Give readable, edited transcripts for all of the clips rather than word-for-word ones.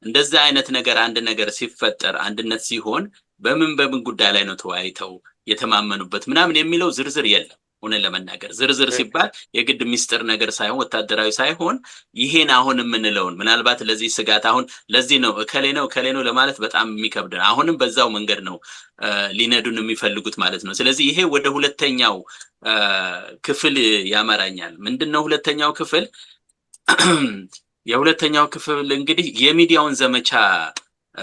እንደዛ አይነት ነገር አንድ ነገር ሲፈጠር አንድነት ሲሆን በምን ጉዳይ ላይ ነው ተወያይተው የተማመኑበት ምናምን የሚለው ዝርዝር የለም። ሆነን ለመናገር ዝርዝር ሲባል የግድ ሚስጥር ነገር ሳይሆን ወታደራዊ ሳይሆን ይሄን አሁን የምንለውን ምናልባት ለዚህ ስጋት አሁን ለዚህ ነው እከሌ ነው ለማለት በጣም የሚከብድ አሁንም በዛው መንገድ ነው ሊነዱን የሚፈልጉት ማለት ነው። ስለዚህ ይሄ ወደ ሁለተኛው ክፍል ያመራኛል። ምንድነው ሁለተኛው ክፍል? የሁለተኛው ክፍል እንግዲህ የሚዲያውን ዘመቻ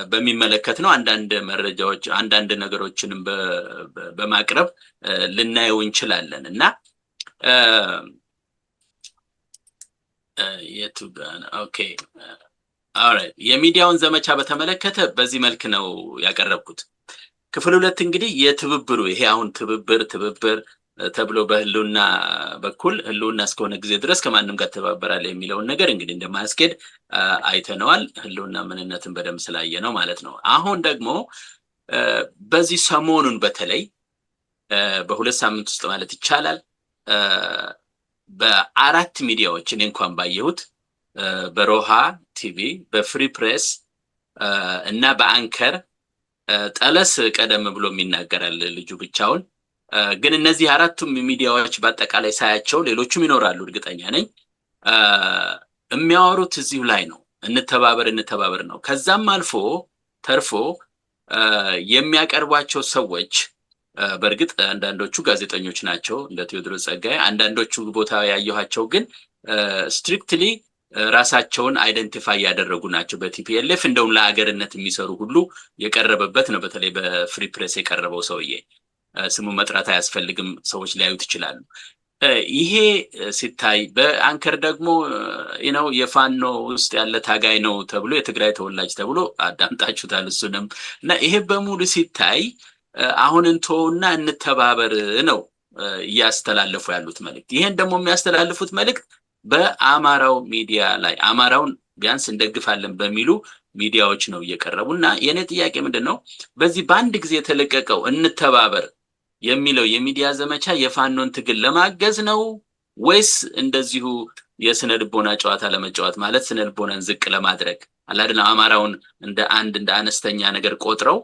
በሚመለከት ነው። አንዳንድ መረጃዎች አንዳንድ ነገሮችንም በማቅረብ ልናየው እንችላለን እና ኦኬ ኦልራይት የሚዲያውን ዘመቻ በተመለከተ በዚህ መልክ ነው ያቀረብኩት። ክፍል 2 እንግዲህ የትብብሩ ይሄ አሁን ትብብር ተብሎ በህልውና በኩል ህልውና እስከሆነ ጊዜ ድረስ ከማንም ጋር ተባበራለ የሚለው ነገር እንግዲህ እንደማያስኬድ አይተነዋል። ህልውና ምንነትን በደም ስላየ ነው ማለት ነው። አሁን ደግሞ በዚህ ሰሞኑን በተለይ በሁለት ሳምንት ውስጥ ማለት ይቻላል በአራት ሚዲያዎች እኔ እንኳን ባየሁት በሮሃ ቲቪ፣ በፍሪ ፕሬስ እና በአንከር ጠለስ ቀደም ብሎ የሚናገራል ልጁ ብቻውን ግን እነዚህ አራቱም ሚዲያዎች በአጠቃላይ ሳያቸው ሌሎችም ይኖራሉ እርግጠኛ ነኝ የሚያወሩት እዚሁ ላይ ነው። እንተባበር ነው። ከዛም አልፎ ተርፎ የሚያቀርቧቸው ሰዎች በእርግጥ አንዳንዶቹ ጋዜጠኞች ናቸው እንደ ቴዎድሮስ ጸጋዬ፣ አንዳንዶቹ ቦታ ያየኋቸው ግን ስትሪክትሊ ራሳቸውን አይደንቲፋይ ያደረጉ ናቸው በቲፒኤልኤፍ እንደውም ለአገርነት የሚሰሩ ሁሉ የቀረበበት ነው። በተለይ በፍሪ ፕሬስ የቀረበው ሰውዬ ስሙ መጥራት አያስፈልግም፣ ሰዎች ሊያዩት ይችላሉ። ይሄ ሲታይ በአንከር ደግሞ የፋኖ ውስጥ ያለ ታጋይ ነው ተብሎ የትግራይ ተወላጅ ተብሎ አዳምጣችሁታል እሱንም እና ይሄ በሙሉ ሲታይ አሁን እንተውና እንተባበር ነው እያስተላለፉ ያሉት መልእክት። ይሄን ደግሞ የሚያስተላልፉት መልእክት በአማራው ሚዲያ ላይ አማራውን ቢያንስ እንደግፋለን በሚሉ ሚዲያዎች ነው እየቀረቡና የኔ ጥያቄ ምንድነው በዚህ በአንድ ጊዜ የተለቀቀው እንተባበር የሚለው የሚዲያ ዘመቻ የፋኖን ትግል ለማገዝ ነው ወይስ እንደዚሁ የስነ ልቦና ጨዋታ ለመጫወት ማለት ስነ ልቦናን ዝቅ ለማድረግ አላደና አማራውን እንደ አነስተኛ ነገር ቆጥረው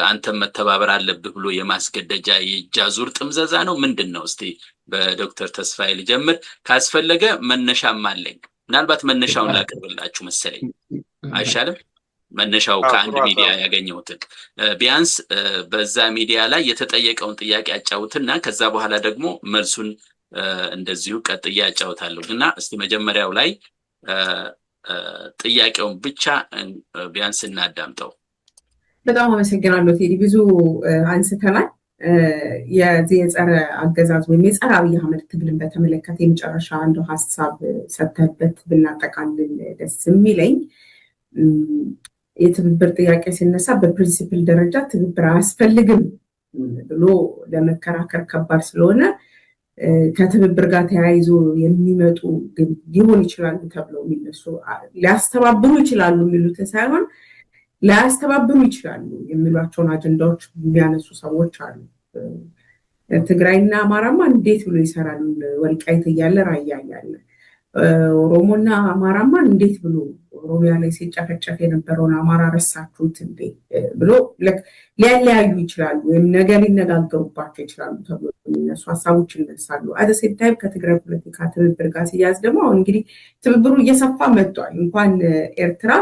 አንተም መተባበር አለብህ ብሎ የማስገደጃ የጃዙር ጥምዘዛ ነው ምንድነው? እስቲ በዶክተር ተስፋዬ ልጀምር፣ ካስፈለገ መነሻም አለኝ። ምናልባት መነሻውን ላቀርብላችሁ መሰለኝ አይሻልም? መነሻው ከአንድ ሚዲያ ያገኘሁትን ቢያንስ በዛ ሚዲያ ላይ የተጠየቀውን ጥያቄ አጫውትና ከዛ በኋላ ደግሞ መልሱን እንደዚሁ ቀጥዬ አጫውታለሁ እና እስቲ መጀመሪያው ላይ ጥያቄውን ብቻ ቢያንስ እናዳምጠው። በጣም አመሰግናለሁ ቴዲ። ብዙ አንስተናል። የጸረ አገዛዝ ወይም የጸረ አብይ አህመድ ትግልን በተመለከተ የመጨረሻ አንዱ ሀሳብ ሰጥተህበት ብናጠቃልል ደስ የሚለኝ የትብብር ጥያቄ ሲነሳ በፕሪንሲፕል ደረጃ ትብብር አያስፈልግም ብሎ ለመከራከር ከባድ ስለሆነ ከትብብር ጋር ተያይዞ የሚመጡ ግን ሊሆን ይችላል ተብለው የሚነሱ ሊያስተባብሩ ይችላሉ የሚሉትን ሳይሆን ሊያስተባብሩ ይችላሉ የሚሏቸውን አጀንዳዎች የሚያነሱ ሰዎች አሉ። ትግራይና አማራማ እንዴት ብሎ ይሰራል? ወልቃይት እያለ ራያ እያለ ኦሮሞና አማራማ እንዴት ብሎ ኦሮሚያ ላይ ሲጨፈጨፍ የነበረውን አማራ ረሳችሁት እንዴ ብሎ ሊያለያዩ ይችላሉ ወይም ነገር ሊነጋገሩባቸው ይችላሉ ተብሎ የሚነሱ ሀሳቦች ይነሳሉ። አደሴም ታይም ከትግራይ ፖለቲካ ትብብር ጋር ሲያዝ ደግሞ አሁን እንግዲህ ትብብሩ እየሰፋ መጥቷል። እንኳን ኤርትራ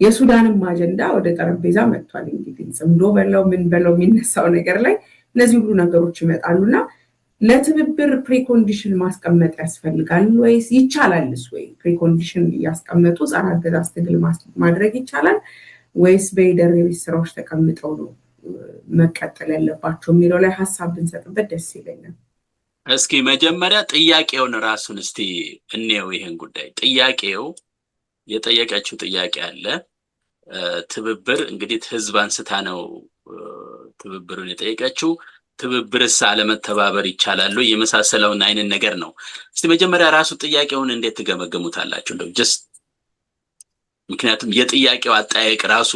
የሱዳንም አጀንዳ ወደ ጠረጴዛ መጥቷል። እንግዲህ ጽምዶ በለው ምን በለው የሚነሳው ነገር ላይ እነዚህ ሁሉ ነገሮች ይመጣሉና ለትብብር ፕሪኮንዲሽን ማስቀመጥ ያስፈልጋል ወይስ ይቻላልስ? ወይ ፕሪኮንዲሽን ያስቀመጡ ጸረ አገዛዝ ትግል ማድረግ ይቻላል ወይስ በይደር የቤት ስራዎች ተቀምጠው ነው መቀጠል ያለባቸው የሚለው ላይ ሀሳብ ብንሰጥበት ደስ ይለኛል። እስኪ መጀመሪያ ጥያቄውን ራሱን እስቲ እንየው። ይሄን ጉዳይ ጥያቄው የጠየቀችው ጥያቄ አለ። ትብብር እንግዲህ ህዝብ አንስታ ነው ትብብሩን የጠየቀችው። ትብብርስ አለመተባበር ይቻላል የመሳሰለውን አይነት ነገር ነው። እስቲ መጀመሪያ ራሱ ጥያቄውን እንዴት ትገመግሙታላችሁ? እንደው ጀስት ምክንያቱም የጥያቄው አጠያየቅ ራሱ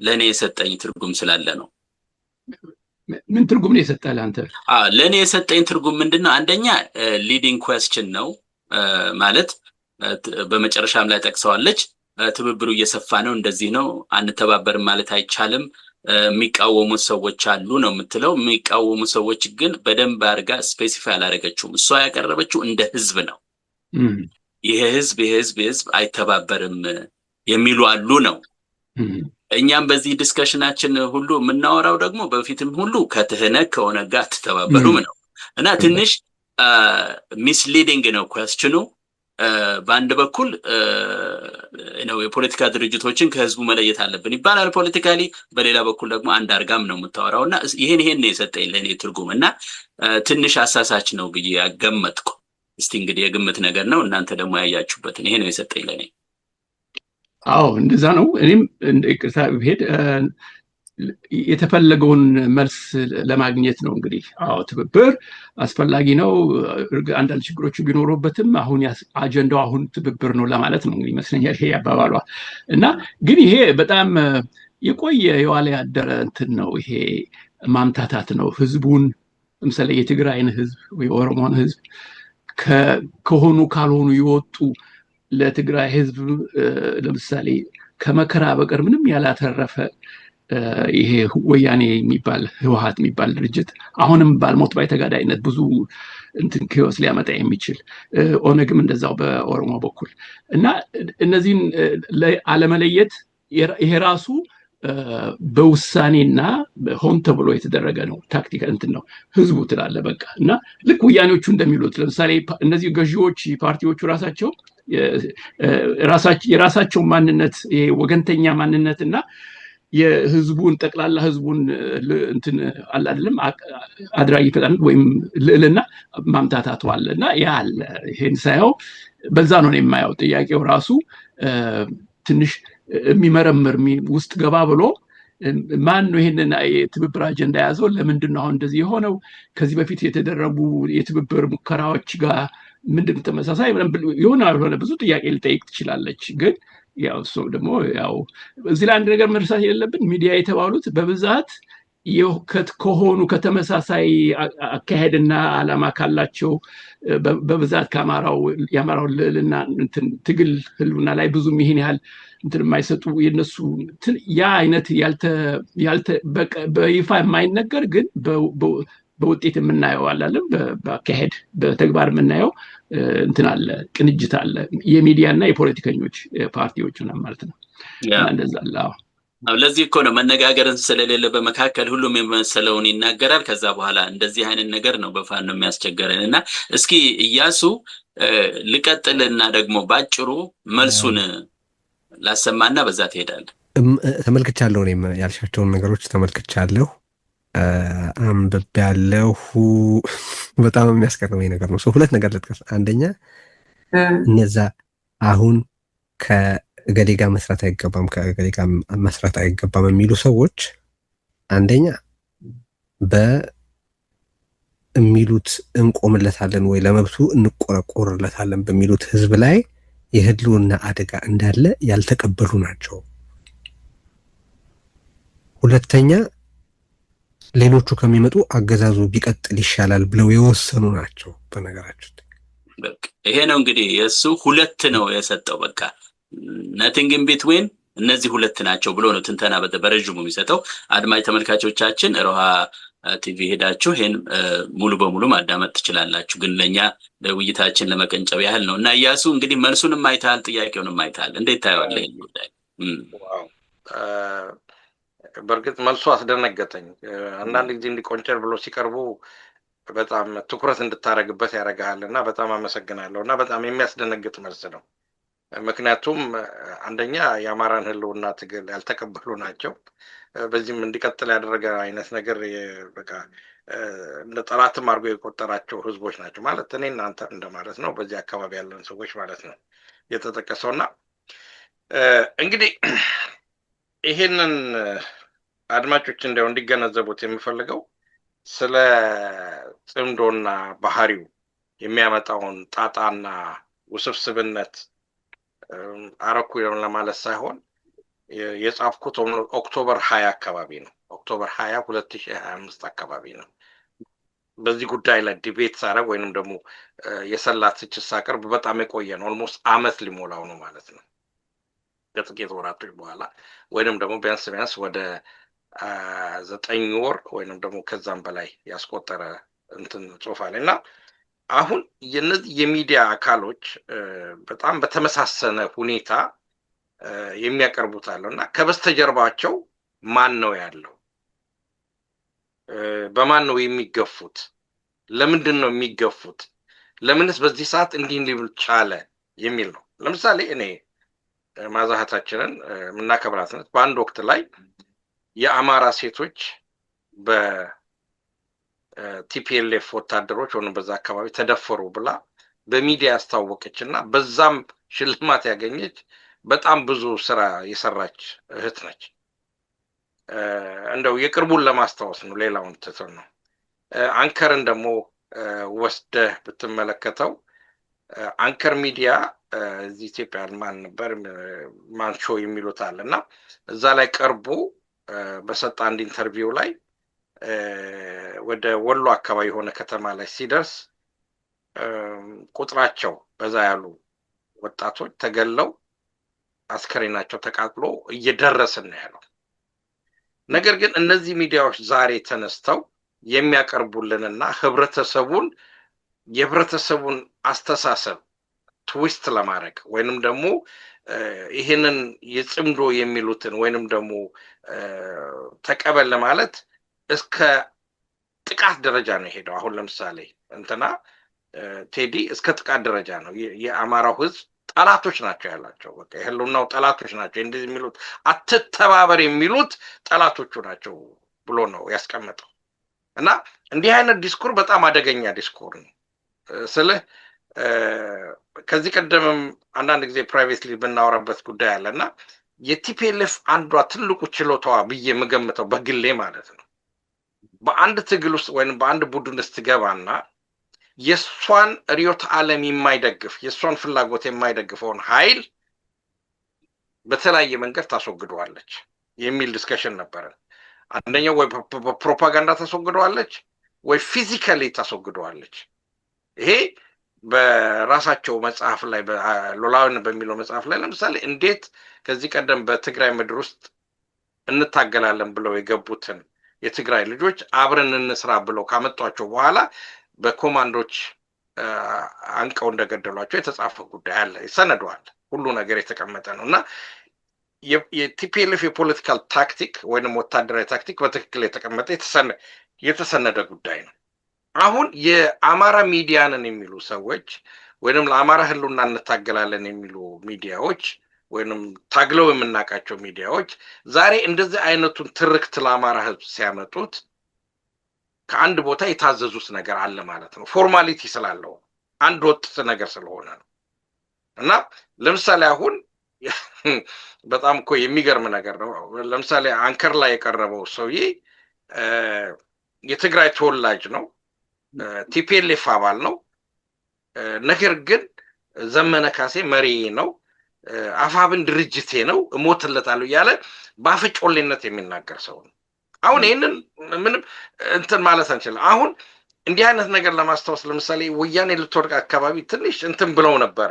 ለኔ የሰጠኝ ትርጉም ስላለ ነው። ምን ትርጉም ነው የሰጠህ አንተ? ለኔ የሰጠኝ ትርጉም ምንድነው? አንደኛ ሊዲንግ ኩዌስችን ነው ማለት በመጨረሻም ላይ ጠቅሰዋለች ትብብሩ እየሰፋ ነው እንደዚህ ነው አንተባበርም ማለት አይቻልም የሚቃወሙ ሰዎች አሉ ነው የምትለው የሚቃወሙ ሰዎች ግን በደንብ አድርጋ ስፔሲፋይ አላደረገችውም እሷ ያቀረበችው እንደ ህዝብ ነው ይሄ ህዝብ አይተባበርም የሚሉ አሉ ነው እኛም በዚህ ዲስከሽናችን ሁሉ የምናወራው ደግሞ በፊትም ሁሉ ከትህነግ ከኦነግ ጋር አትተባበሩም ነው እና ትንሽ ሚስሊዲንግ ነው ኳስችኑ በአንድ በኩል ነው የፖለቲካ ድርጅቶችን ከህዝቡ መለየት አለብን ይባላል ፖለቲካሊ በሌላ በኩል ደግሞ አንድ አርጋም ነው የምታወራውና ይሄን ነው የሰጠኝ ለኔ ትርጉምና ትንሽ አሳሳች ነው ብዬ ያገመጥኩ እስቲ እንግዲህ የግምት ነገር ነው እናንተ ደግሞ ያያችሁበትን ይሄ ነው የሰጠኝ ለኔ አዎ እንደዛ ነው እኔም እንቅርታ ብሄድ የተፈለገውን መልስ ለማግኘት ነው እንግዲህ አዎ ትብብር አስፈላጊ ነው አንዳንድ ችግሮች ቢኖሩበትም አሁን አጀንዳው አሁን ትብብር ነው ለማለት ነው እንግዲህ መስለኛል ይሄ ያባባሏ እና ግን ይሄ በጣም የቆየ የዋለ ያደረ እንትን ነው ይሄ ማምታታት ነው ህዝቡን ለምሳሌ የትግራይን ህዝብ ወይ ኦሮሞን ህዝብ ከሆኑ ካልሆኑ ይወጡ ለትግራይ ህዝብ ለምሳሌ ከመከራ በቀር ምንም ያላተረፈ ይሄ ወያኔ የሚባል ህወሓት የሚባል ድርጅት አሁንም ባልሞት ባይተጋዳይነት ብዙ እንትን ኪዮስ ሊያመጣ የሚችል ኦነግም እንደዛው በኦሮሞ በኩል እና እነዚህን አለመለየት ይሄ ራሱ በውሳኔና ሆን ተብሎ የተደረገ ነው ታክቲክ እንትን ነው ህዝቡ ትላለ በቃ እና ልክ ወያኔዎቹ እንደሚሉት ለምሳሌ እነዚህ ገዢዎች ፓርቲዎቹ የራሳቸው ማንነት ወገንተኛ ማንነትና የህዝቡን ጠቅላላ ህዝቡን እንትን አለ አይደለም አድራጊ ፈጣን ወይም ልዕልና ማምታታቱ አለና ያ አለ ይሄን ሳይው በዛ ነው የማያው ጥያቄው ራሱ ትንሽ የሚመረምር ውስጥ ገባ ብሎ ማን ነው ይሄንን የትብብር አጀንዳ ያዘው ለምንድን ነው አሁን እንደዚህ የሆነው ከዚህ በፊት የተደረጉ የትብብር ሙከራዎች ጋር ምንድነው ተመሳሳይ የሆነ ብዙ ጥያቄ ልጠይቅ ትችላለች ግን ያው ሰው ደግሞ ያው እዚህ ላይ አንድ ነገር መርሳት የሌለብን ሚዲያ የተባሉት በብዛት ከሆኑ ከተመሳሳይ አካሄድና ዓላማ ካላቸው በብዛት የአማራው ልዕልና ትግል ህልውና ላይ ብዙም ይሄን ያህል እንትን የማይሰጡ የነሱ ያ አይነት በይፋ የማይነገር ግን በውጤት የምናየው አላለም በአካሄድ በተግባር የምናየው እንትን አለ ቅንጅት አለ የሚዲያና የፖለቲከኞች ፓርቲዎች ማለት ነው እንደዛ አለ ለዚህ እኮ ነው መነጋገርን ስለሌለ በመካከል ሁሉም የመሰለውን ይናገራል ከዛ በኋላ እንደዚህ አይነት ነገር ነው በፋን ነው የሚያስቸገረንና እስኪ ኢያሱ ልቀጥልና ደግሞ ባጭሩ መልሱን ላሰማና በዛ ትሄዳለህ ተመልክቻለሁ እኔም ያልሻቸውን ነገሮች ተመልክቻለሁ አንብቤያለሁ በጣም የሚያስገርመኝ ነገር ነው ሁለት ነገር ልጥቀስ አንደኛ እነዛ አሁን ከገሌ ጋር መስራት አይገባም ከገሌ ጋር መስራት አይገባም የሚሉ ሰዎች አንደኛ በሚሉት እንቆምለታለን ወይ ለመብቱ እንቆረቆርለታለን በሚሉት ህዝብ ላይ የህልውና አደጋ እንዳለ ያልተቀበሉ ናቸው ሁለተኛ ሌሎቹ ከሚመጡ አገዛዙ ቢቀጥል ይሻላል ብለው የወሰኑ ናቸው በነገራችን በቃ ይሄ ነው እንግዲህ የሱ ሁለት ነው የሰጠው በቃ nothing in between እነዚህ ሁለት ናቸው ብሎ ነው ትንተና በረጅሙ የሚሰጠው አድማጭ ተመልካቾቻችን ሮሃ ቲቪ ሄዳችሁ ይሄን ሙሉ በሙሉ ማዳመጥ ትችላላችሁ ግን ለኛ ለውይይታችን ለመቀንጨብ ያህል ነው እና ኢያሱ እንግዲህ መልሱንም አይታል ጥያቄውንም አይታል እንዴት ታየዋለህ ይሉታል በርግጥ መልሱ አስደነገጠኝ አንዳንድ ጊዜ እንዲቆንጨር ብሎ ሲቀርቡ በጣም ትኩረት እንድታረግበት ያረጋልና በጣም አመሰግናለሁና በጣም የሚያስደነግጥ መልስ ነው ምክንያቱም አንደኛ የአማራን ህልውና ትግል ያልተቀበሉ ናቸው በዚህም እንዲቀጥል ያደረገ አይነት ነገር በቃ እንደ ጠላትም አድርጎ የቆጠራቸው ህዝቦች ናቸው ማለት እኔ እናንተ እንደማለት ነው በዚህ አካባቢ ያለን ሰዎች ማለት ነው የተጠቀሰውና እንግዲህ ይሄንን አድማጮች እንደው እንዲገነዘቡት የምፈልገው ስለ ጽምዶና ባህሪው የሚያመጣውን ጣጣና ውስብስብነት አረኩ ለማለት ሳይሆን የጻፍኩት ኦክቶበር 20 አካባቢ ነው ኦክቶበር 20 2025 አካባቢ ነው በዚህ ጉዳይ ላይ ዲቤት ሳረግ ወይንም ደግሞ የሰላት ትችት ሳቀርብ በጣም የቆየ ነው ኦልሞስት አመት ሊሞላው ነው ማለት ነው ከጥቂት ወራቶች በኋላ ወይንም ደግሞ ቢያንስ ወደ 9 ወር ወይንም ደግሞ ከዛም በላይ ያስቆጠረ እንትን ጽሑፍ አለ እና አሁን የነዚህ የሚዲያ አካሎች በጣም በተመሳሰነ ሁኔታ የሚያቀርቡት አለው እና ከበስተጀርባቸው ማን ነው ያለው? በማን ነው የሚገፉት? ለምንድን ነው የሚገፉት? ለምንስ በዚህ ሰዓት እንዲህ ሊብል ቻለ የሚል ነው። ለምሳሌ እኔ ማዛሃታችንን የምናከብራት በአንድ ወቅት ላይ የአማራ ሴቶች በቲፒኤልኤፍ ወታደሮች ሆነ በዛ አካባቢ ተደፈሩ ብላ በሚዲያ ያስታወቀች እና በዛም ሽልማት ያገኘች በጣም ብዙ ስራ የሰራች እህት ነች። እንደው የቅርቡን ለማስታወስ ነው፣ ሌላውን ትተን ነው። አንከርን ደግሞ ወስደህ ብትመለከተው አንከር ሚዲያ እዚህ ኢትዮጵያ ማን ነበር ማንሾ የሚሉት አለ እና እዛ ላይ ቀርቦ በሰጣ አንድ ኢንተርቪው ላይ ወደ ወሎ አካባቢ የሆነ ከተማ ላይ ሲደርስ ቁጥራቸው በዛ ያሉ ወጣቶች ተገለው አስከሬናቸው ተቃጥሎ እየደረስን ነው ያለው። ነገር ግን እነዚህ ሚዲያዎች ዛሬ ተነስተው የሚያቀርቡልንና የህብረተሰቡን አስተሳሰብ ትዊስት ለማድረግ ወይንም ደግሞ ይህንን የጽምዶ የሚሉትን ወይንም ደግሞ ተቀበል ለማለት እስከ ጥቃት ደረጃ ነው የሄደው። አሁን ለምሳሌ እንትና ቴዲ እስከ ጥቃት ደረጃ ነው የአማራው ህዝብ ጠላቶች ናቸው ያላቸው። በቃ የህልውናው ጠላቶች ናቸው እንደዚህ የሚሉት አትተባበር የሚሉት ጠላቶቹ ናቸው ብሎ ነው ያስቀመጠው። እና እንዲህ አይነት ዲስኩር በጣም አደገኛ ዲስኩር ነው። ስለህ ከዚህ ቀደምም አንዳንድ ጊዜ ፕራይቬትሊ ብናወራበት ጉዳይ አለና የቲፒኤልኤፍ አንዷ ትልቁ ችሎታዋ ብዬ የምገምተው በግሌ ማለት ነው በአንድ ትግል ውስጥ ወይም በአንድ ቡድን ውስጥ ትገባና የሷን ሪዮት ዓለም የማይደግፍ የሷን ፍላጎት የማይደግፈውን ኃይል በተለያየ መንገድ ታስወግደዋለች የሚል ዲስከሽን ነበረ። አንደኛው ወይ በፕሮፓጋንዳ ታስወግደዋለች ወይ ፊዚካሊ ታስወግደዋለች። ይሄ በራሳቸው መጽሐፍ ላይ ሎላውን በሚለው መጽሐፍ ላይ ለምሳሌ እንዴት ከዚህ ቀደም በትግራይ ምድር ውስጥ እንታገላለን ብለው የገቡትን የትግራይ ልጆች አብረን እንስራ ብለው ካመጧቸው በኋላ በኮማንዶች አንቀው እንደገደሏቸው የተጻፈ ጉዳይ አለ፣ ይሰነደዋል። ሁሉ ነገር የተቀመጠ ነው እና የቲፒኤልኤፍ የፖለቲካል ታክቲክ ወይንም ወታደራዊ ታክቲክ በትክክል የተቀመጠ የተሰነደ ጉዳይ ነው። አሁን የአማራ ሚዲያንን የሚሉ ሰዎች ወይንም ለአማራ ህልውና እንታገላለን የሚሉ ሚዲያዎች ወይንም ታግለው የምናውቃቸው ሚዲያዎች ዛሬ እንደዚህ አይነቱን ትርክት ለአማራ ህዝብ ሲያመጡት ከአንድ ቦታ የታዘዙት ነገር አለ ማለት ነው። ፎርማሊቲ ስላለው አንድ ወጥ ነገር ስለሆነ ነው። እና ለምሳሌ አሁን በጣም እኮ የሚገርም ነገር ነው። ለምሳሌ አንከር ላይ የቀረበው ሰውዬ የትግራይ ተወላጅ ነው፣ ቲፒኤልኤፍ አባል ነው። ነገር ግን ዘመነ ካሴ መሪ ነው፣ አፋብን ድርጅቴ ነው፣ እሞትለታለሁ እያለ በአፈጮሌነት የሚናገር ሰው ነው። አሁን ይህንን ምንም እንትን ማለት አንችልም። አሁን እንዲህ አይነት ነገር ለማስታወስ ለምሳሌ ወያኔ ልትወድቅ አካባቢ ትንሽ እንትን ብለው ነበረ፣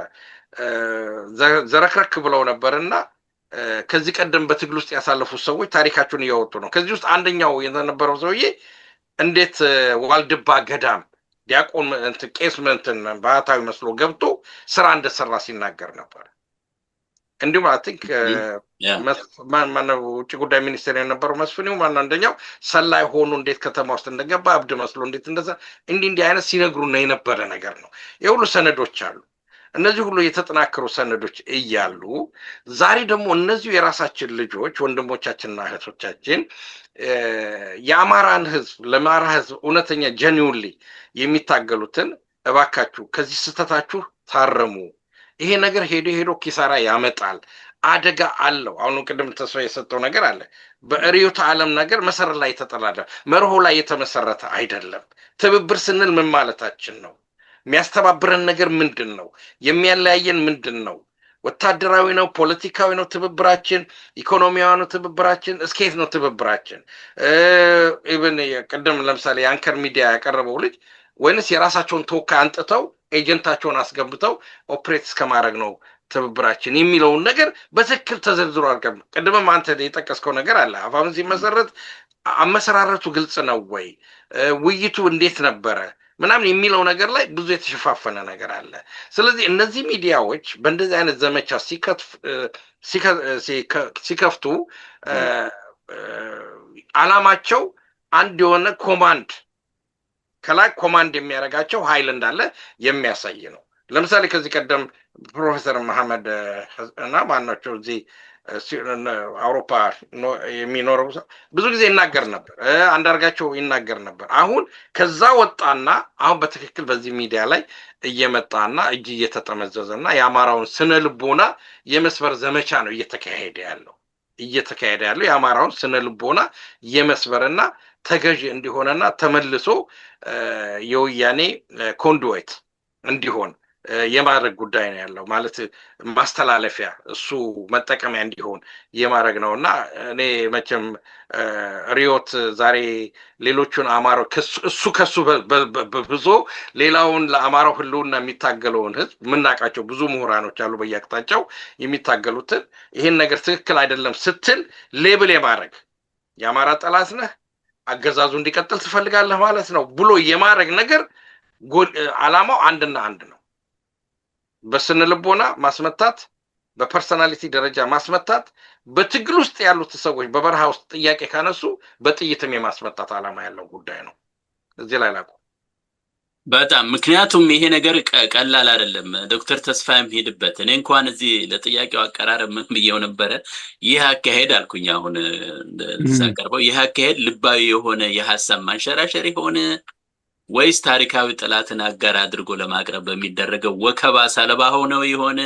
ዘረክረክ ብለው ነበር እና ከዚህ ቀደም በትግል ውስጥ ያሳለፉት ሰዎች ታሪካቸውን እያወጡ ነው። ከዚህ ውስጥ አንደኛው የነበረው ሰውዬ እንዴት ዋልድባ ገዳም ዲያቆን ቄስ ባህታዊ መስሎ ገብቶ ስራ እንደሰራ ሲናገር ነበር። እንዲሁም አይ ቲንክ ውጭ ጉዳይ ሚኒስቴር የነበረው መስፍኔው አንደኛው ሰላይ ሆኖ እንዴት ከተማ ውስጥ እንደገባ እብድ መስሎ እንዴት እንደዛ እንዲህ አይነት ሲነግሩ ነው የነበረ ነገር ነው። የሁሉ ሰነዶች አሉ። እነዚህ ሁሉ የተጠናከሩ ሰነዶች እያሉ ዛሬ ደግሞ እነዚሁ የራሳችን ልጆች ወንድሞቻችንና እህቶቻችን የአማራን ህዝብ ለአማራ ህዝብ እውነተኛ ጀኒውንሊ የሚታገሉትን እባካችሁ ከዚህ ስህተታችሁ ታረሙ፣ ይሄ ነገር ሄዶ ኪሳራ ያመጣል፣ አደጋ አለው። አሁን ቅድም ተስፋ የሰጠው ነገር አለ። በርዕዮተ ዓለም ነገር መሰረት ላይ የተጠላለ መርሆ ላይ የተመሰረተ አይደለም። ትብብር ስንል ምን ማለታችን ነው? የሚያስተባብረን ነገር ምንድን ነው? የሚያለያየን ምንድን ነው? ወታደራዊ ነው? ፖለቲካዊ ነው ትብብራችን? ኢኮኖሚያዊ ነው ትብብራችን? እስኬት ነው ትብብራችን? ኢቭን ቅድም ለምሳሌ የአንከር ሚዲያ ያቀረበው ልጅ ወይንስ የራሳቸውን ተወካይ አንጥተው ኤጀንታቸውን አስገብተው ኦፕሬት እስከማድረግ ነው ትብብራችን የሚለውን ነገር በትክክል ተዘርዝሮ አልቀም ቀደም አንተ የጠቀስከው ነገር አለ አፋምን ሲመሰረት አመሰራረቱ ግልጽ ነው ወይ ውይይቱ እንዴት ነበረ ምናምን የሚለው ነገር ላይ ብዙ የተሸፋፈነ ነገር አለ ስለዚህ እነዚህ ሚዲያዎች በእንደዚህ አይነት ዘመቻ ሲከፍቱ አላማቸው አንድ የሆነ ኮማንድ ከላይ ኮማንድ የሚያደርጋቸው ኃይል እንዳለ የሚያሳይ ነው ለምሳሌ ከዚህ ቀደም ፕሮፌሰር መሐመድ እና ማናቸው እዚህ አውሮፓ የሚኖረው ብዙ ጊዜ ይናገር ነበር አንዳርጋቸው ይናገር ነበር አሁን ከዛ ወጣና አሁን በትክክል በዚህ ሚዲያ ላይ እየመጣና እጅ እየተጠመዘዘና የአማራውን ስነ ልቦና የመስበር ዘመቻ ነው እየተካሄደ ያለው የአማራውን ስነ ልቦና የመስበርና ተገዥ እንዲሆነና ተመልሶ የወያኔ ኮንዱዌት እንዲሆን የማድረግ ጉዳይ ነው ያለው ማለት ማስተላለፊያ እሱ መጠቀሚያ እንዲሆን የማድረግ ነውና እኔ መቼም ሪዮት ዛሬ ሌሎቹን አማራው ከሱ በብዙ ሌላውን ለአማራው ህልውና የሚታገለውን ህዝብ ምናቃቸው ብዙ ምሁራኖች አሉ በየአቅጣጫው የሚታገሉትን ይሄን ነገር ትክክል አይደለም ስትል ሌብል የማድረግ የአማራ ጠላት ነህ አገዛዙ እንዲቀጥል ትፈልጋለህ ማለት ነው ብሎ የማድረግ ነገር አላማው አንድና አንድ ነው በስነ ልቦና ማስመታት በፐርሰናሊቲ ደረጃ ማስመታት በትግል ውስጥ ያሉት ሰዎች በበረሃ ውስጥ ጥያቄ ካነሱ በጥይትም የማስመታት አላማ ያለው ጉዳይ ነው እዚህ ላይ ላቁ በጣም ምክንያቱም ይሄ ነገር ቀላል አይደለም ዶክተር ተስፋዬም ሄድበት እኔ እንኳን እዚህ ለጥያቄው አቀራረብ ምን ብየው ነበር ይህ አካሄድ አልኩኝ አሁን ሳቀርበው ይህ አካሄድ ልባዊ የሆነ የሐሳብ ማንሸራሸር የሆነ ወይስ ታሪካዊ ጥላትን አጋር አድርጎ ለማቅረብ በሚደረገው ወከባ ሰለባ ሆነው ይሆነ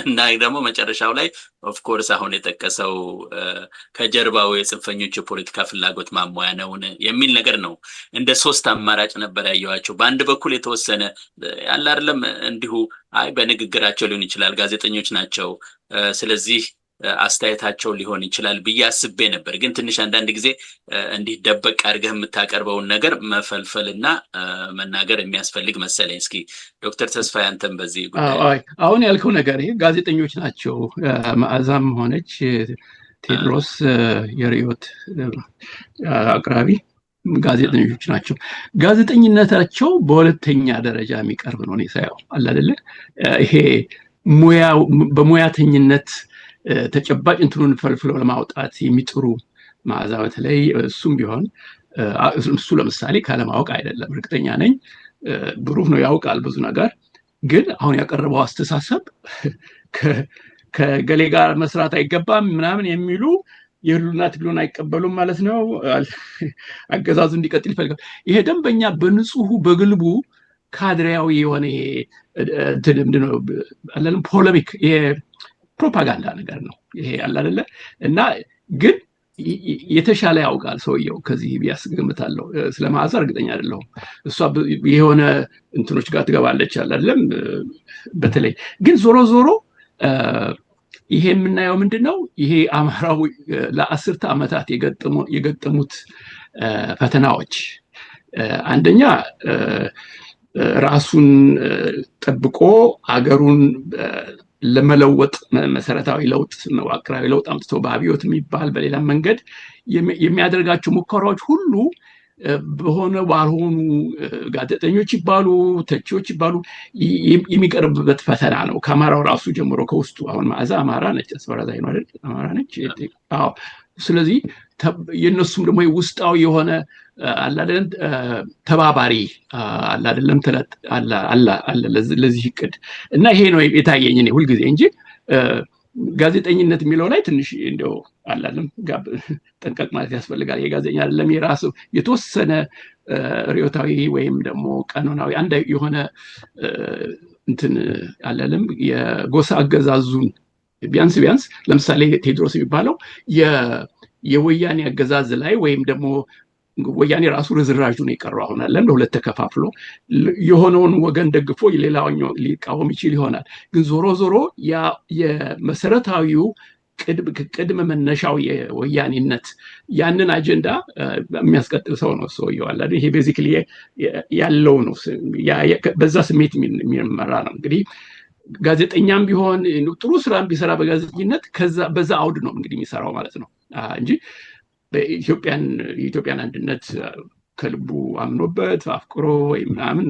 እና ደግሞ መጨረሻው ላይ ኦፍ ኮርስ አሁን የጠቀሰው ከጀርባው የጽንፈኞች የፖለቲካ ፍላጎት ማሟያ ነው የሚል ነገር ነው እንደ ሶስት አማራጭ ነበር ያየዋቸው በአንድ በኩል የተወሰነ ያለ አይደለም እንዲሁ አይ በንግግራቸው ሊሆን ይችላል ጋዜጠኞች ናቸው ስለዚህ አስተያየታቸው ሊሆን ይችላል በያስቤ ነበር ግን ትንሽ አንዳንድ ጊዜ እንዲህ ደበቅ አድርገህ የምታቀርበውን ነገር መፈልፈልና መናገር የሚያስፈልግ መሰለኝ እስኪ ዶክተር ተስፋዬ አንተም በዚህ ጉዳይ አሁን ያልከው ነገር ይሄ ጋዜጠኞች ናቸው ማዕዛም ሆነች ቴድሮስ የሪዮት አቅራቢ ጋዜጠኞች ናቸው ጋዜጠኝነታቸው በሁለተኛ ደረጃ የሚቀርብ ነው ሳይው አለ አይደለ ይሄ በሙያተኝነት ተጨባጭ እንትኑን ፈልፍለው ለማውጣት የሚጥሩ ማዕዛ በተለይ እሱም ቢሆን እሱ ለምሳሌ ካለማወቅ አይደለም እርግጠኛ ነኝ ብሩህ ነው ያውቃል ብዙ ነገር ግን አሁን ያቀረበው አስተሳሰብ ከገሌ ጋር መስራት አይገባም ምናምን የሚሉ የህሉና ትግሉን አይቀበሉም ማለት ነው አገዛዙ እንዲቀጥል ይፈልጋል ይሄ ደንበኛ በንጹህ በግልቡ ካድሬያዊ የሆነ እንትን ምንድነው አላለም ፖለሚክ ፕሮፓጋንዳ ነገር ነው ይሄ ያለ አይደለ እና ግን የተሻለ ያውቃል ሰውየው ከዚህ ቢያስገምታለሁ ስለማዕዛ እርግጠኛ አይደለሁም እሷ የሆነ እንትኖች ጋር ትገባለች አይደለም በተለይ ግን ዞሮ ይሄ የምናየው ምንድነው ይሄ አማራው ለአስርተ ዓመታት የገጠሙት ፈተናዎች አንደኛ ራሱን ጠብቆ አገሩን ለመለወጥ መሰረታዊ ለውጥ ነው አቅራቢ ለውጥ አምጥቶ በአብዮት የሚባል በሌላ መንገድ የሚያደርጋቸው ሙከራዎች ሁሉ በሆነ ባልሆኑ ጋዜጠኞች ይባሉ ተቺዎች ይባሉ የሚቀርብበት ፈተና ነው ከአማራው ራሱ ጀምሮ ከውስጡ አሁን ማዕዛ አማራ ነች አስፈራዛይ ነው አይደል አማራ ነች አዎ ስለዚህ የነሱም ደግሞ ውስጣው የሆነ አላደን ተባባሪ አላደለም ተለት አላ ለዚህ እቅድ እና ይሄ ነው የታየኝ እኔ ሁሉ ጊዜ እንጂ ጋዜጠኝነት የሚለው ላይ ትንሽ እንደው አላለም ጠንቀቅ ማለት ያስፈልጋል የጋዜጠኛ አይደለም የራሱ የተወሰነ ሪዮታዊ ወይም ደግሞ ቀኖናዊ አንድ የሆነ እንትን አላለም የጎሳ አገዛዙን ቢያንስ ለምሳሌ ቴድሮስ የሚባለው የወያኔ አገዛዝ ላይ ወይም ደግሞ ወያኔ ራሱ ርዝራዡ ነው የቀረው አሁን አለ ለሁለት ተከፋፍሎ የሆነውን ወገን ደግፎ ሌላኛው ሊቃወም ይችል ይሆናል ግን ዞሮ ያ የመሰረታዊው ቅድመ መነሻው የወያኔነት ያንን አጀንዳ የሚያስቀጥል ሰው ነው ሰውየው አለ ይሄ ቤዚክሊ ያለው ነው በዛ ስሜት የሚመራ ነው እንግዲህ ጋዜጠኛም ቢሆን ጥሩ ስራም ቢሰራ በጋዜጠኝነት በዛ አውድ ነው እንግዲህ የሚሰራው ማለት ነው እንጂ የኢትዮጵያን አንድነት ከልቡ አምኖበት አፍቅሮ ወይ ምናምን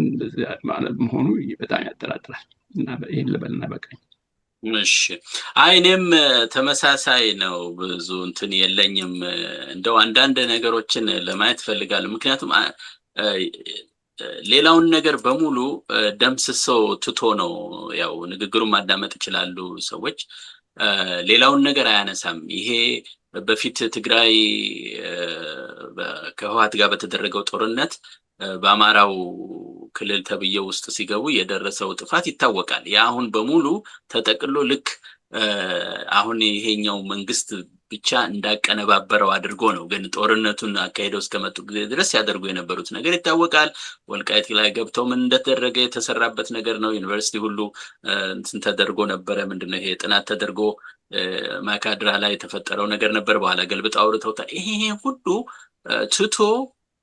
መሆኑ በጣም ያጠራጥራል። እና ይሄን ልበልና በቃኝ። እሺ እኔም ተመሳሳይ ነው። ብዙ እንትን የለኝም። እንደው አንዳንድ ነገሮችን ለማየት ፈልጋለሁ። ምክንያቱም ሌላውን ነገር በሙሉ ደምስሰው ትቶ ነው ያው ንግግሩን ማዳመጥ ይችላሉ ሰዎች። ሌላውን ነገር አያነሳም። ይሄ በፊት ትግራይ ከህወሓት ጋር በተደረገው ጦርነት በአማራው ክልል ተብዬ ውስጥ ሲገቡ የደረሰው ጥፋት ይታወቃል። ያ አሁን በሙሉ ተጠቅሎ ልክ አሁን ይሄኛው መንግስት ብቻ እንዳቀነባበረው አድርጎ ነው። ግን ጦርነቱን አካሄደው እስከመጡ ጊዜ ድረስ ያደርጉ የነበሩት ነገር ይታወቃል። ወልቃይት ላይ ገብተው ምን እንደተደረገ የተሰራበት ነገር ነው። ዩኒቨርሲቲ ሁሉ እንትን ተደርጎ ነበረ። ምንድነው ይሄ ጥናት ተደርጎ ማካድራ ላይ የተፈጠረው ነገር ነበር። በኋላ ገልብጠው አውርተውታል። ይሄ ሁሉ ትቶ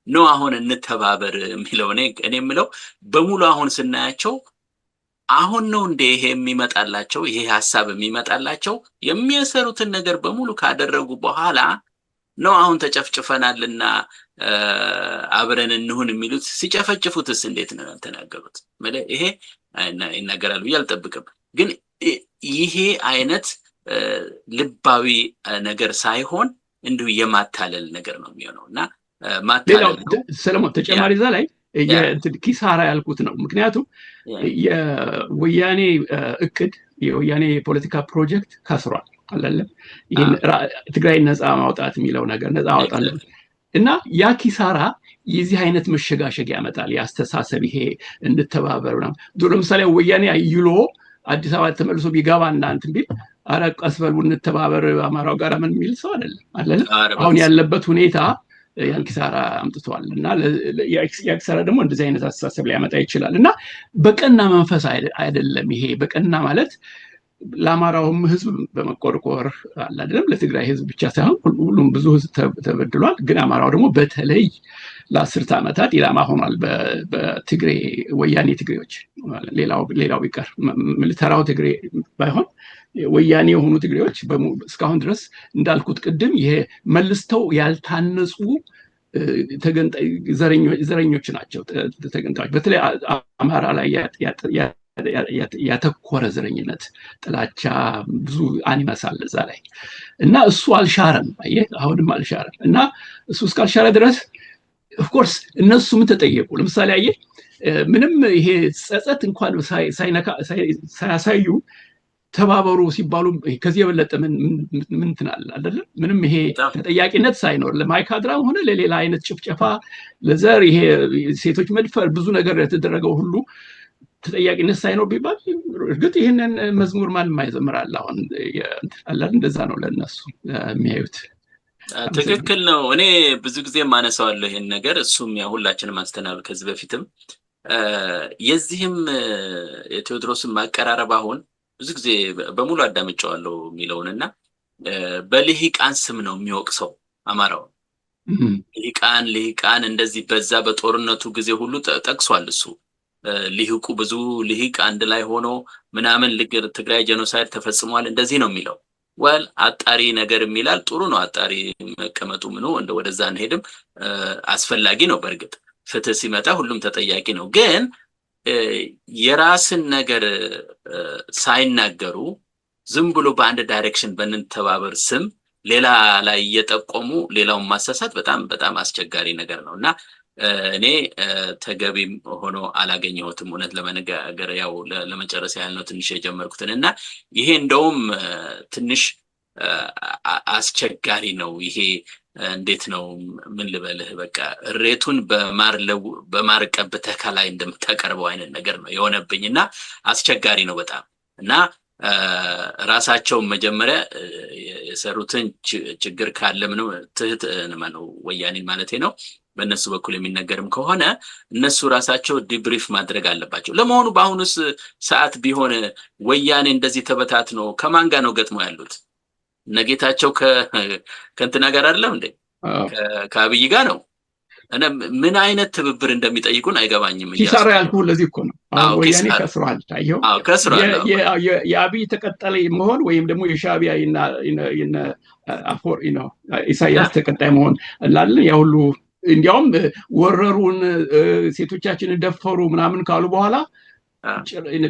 ነው አሁን እንተባበር የሚለው። እኔ የምለው በሙሉ አሁን ስናያቸው አሁን ነው እንደ ይሄ የሚመጣላቸው፣ ይሄ ሐሳብ የሚመጣላቸው የሚያሰሩትን ነገር በሙሉ ካደረጉ በኋላ ነው። አሁን ተጨፍጭፈናልና አብረን እንሁን የሚሉት። ሲጨፈጭፉትስ እንዴት ነው ያልተናገሩት? ይሄ ይናገራሉ ብዬ አልጠብቅም። ግን ይሄ አይነት ልባዊ ነገር ሳይሆን እንዲሁ የማታለል ነገር ነው የሚሆነው እና ማታለል ነው። ሰለሞን ተጨማሪ እዛ ላይ ኪሳራ ያልኩት ነው። ምክንያቱም የወያኔ እቅድ የወያኔ የፖለቲካ ፕሮጀክት ከስሯል አይደለም። ይሄን ትግራይ ነፃ ማውጣት የሚለው ነገር ነፃ አውጣለን እና ያ ኪሳራ የዚህ አይነት መሸጋሸግ ያመጣል። ያስተሳሰብ ይሄ እንተባበር ነው። ለምሳሌ ወያኔ አይሎ አዲስ አበባ ተመልሶ ቢገባና እንትን ቢል ኧረ ቀስ በሉ እንተባበር አማራው ጋር ምን የሚል ሰው አይደለም። አሁን ያለበት ሁኔታ ያን ኪሳራ አምጥቷል እና ያ ኪሳራ ደግሞ እንደዚህ አይነት አስተሳሰብ ሊያመጣ ይችላል እና በቀና መንፈስ አይደለም። ይሄ በቀና ማለት ለአማራውም ህዝብ በመቆርቆር አይደለም፣ ለትግራይ ህዝብ ብቻ ሳይሆን ሁሉም ብዙ ህዝብ ተበድሏል። ግን አማራው ደግሞ በተለይ ለአስርተ ዓመታት ኢላማ ሆኗል በትግሬ ወያኔ ትግሬዎች። ሌላው ቢቀር ሚሊተራው ትግሬ ባይሆን ወያኔ የሆኑ ትግሬዎች እስካሁን ድረስ እንዳልኩት ቅድም ይሄ መልስተው ያልታነጹ ዘረኞች ናቸው። ተገንጣዮች በተለይ አማራ ላይ ያተኮረ ዘረኝነት፣ ጥላቻ ብዙ አኒመስ አለ እዛ ላይ እና እሱ አልሻረም። አየህ አሁንም አልሻረም እና እሱ እስካልሻረ ድረስ ኦፍኮርስ እነሱ ምን ተጠየቁ? ለምሳሌ አየህ ምንም ይሄ ጸጸት እንኳን ሳያሳዩ ተባበሩ ሲባሉ ከዚህ የበለጠ ምን ትናል አይደለም? ምንም ይሄ ተጠያቂነት ሳይኖር ለማይካድራም ሆነ ለሌላ አይነት ጭፍጨፋ፣ ለዘር ይሄ ሴቶች መድፈር፣ ብዙ ነገር የተደረገው ሁሉ ተጠያቂነት ሳይኖር ቢባል እርግጥ ይሄንን መዝሙር ማንም አይዘምራል። አሁን እንደዛ ነው ለነሱ የሚያዩት። ትክክል ነው። እኔ ብዙ ጊዜ ማነሳዋለሁ ይሄን ነገር። እሱም ያው ሁላችንም አንስተናል ከዚህ በፊትም። የዚህም የቴዎድሮስን ማቀራረብ አሁን ብዙ ጊዜ በሙሉ አዳምጫዋለሁ የሚለውንና በልሂቃን ስም ነው የሚወቅሰው አማራው። ልሂቃን እንደዚህ በዛ በጦርነቱ ጊዜ ሁሉ ጠቅሷል እሱ። ልሂቁ ብዙ ልሂቅ አንድ ላይ ሆኖ ምናምን ትግራይ ጄኖሳይድ ተፈጽሟል እንደዚህ ነው የሚለው። አጣሪ ነገር የሚላል ጥሩ ነው። አጣሪ መቀመጡ ምኑ ወደዛ እንሄድም አስፈላጊ ነው። በእርግጥ ፍትህ ሲመጣ ሁሉም ተጠያቂ ነው። ግን የራስን ነገር ሳይናገሩ ዝም ብሎ በአንድ ዳይሬክሽን በእንተባበር ስም ሌላ ላይ እየጠቆሙ ሌላውን ማሳሳት በጣም በጣም አስቸጋሪ ነገር ነው እና እኔ ተገቢም ሆኖ አላገኘሁትም። እውነት ለመነጋገር ያው ለመጨረስ ያህል ነው ትንሽ የጀመርኩትን እና ይሄ እንደውም ትንሽ አስቸጋሪ ነው። ይሄ እንዴት ነው ምን ልበልህ፣ በቃ እሬቱን በማር ቀብተህ ከላይ እንደምታቀርበው አይነት ነገር ነው የሆነብኝና አስቸጋሪ ነው በጣም እና ራሳቸው መጀመሪያ የሰሩትን ችግር ካለ ምንም ትህት ነው ወያኔን ማለቴ ነው በእነሱ በኩል የሚነገርም ከሆነ እነሱ ራሳቸው ዲብሪፍ ማድረግ አለባቸው። ለመሆኑ በአሁኑስ ሰዓት ቢሆን ወያኔ እንደዚህ ተበታትኖ ከማን ጋር ነው ገጥሞ ያሉት? ነጌታቸው ከእንትና ጋር አይደለም እንዴ? ከአብይ ጋር ነው። እና ምን አይነት ትብብር እንደሚጠይቁን አይገባኝም። ኪሳራ ያልኩህ ለዚህ እኮ ነው። አሁን ወያኔ ከስሯል። ታየው ከስሯል። የአብይ ተቀጣይ መሆን ወይም ደግሞ የሻዕቢያ አፎር ኢሳያስ ተቀጣይ መሆን ላለ ያ ሁሉ እንዲያውም ወረሩን ሴቶቻችንን ደፈሩ ምናምን ካሉ በኋላ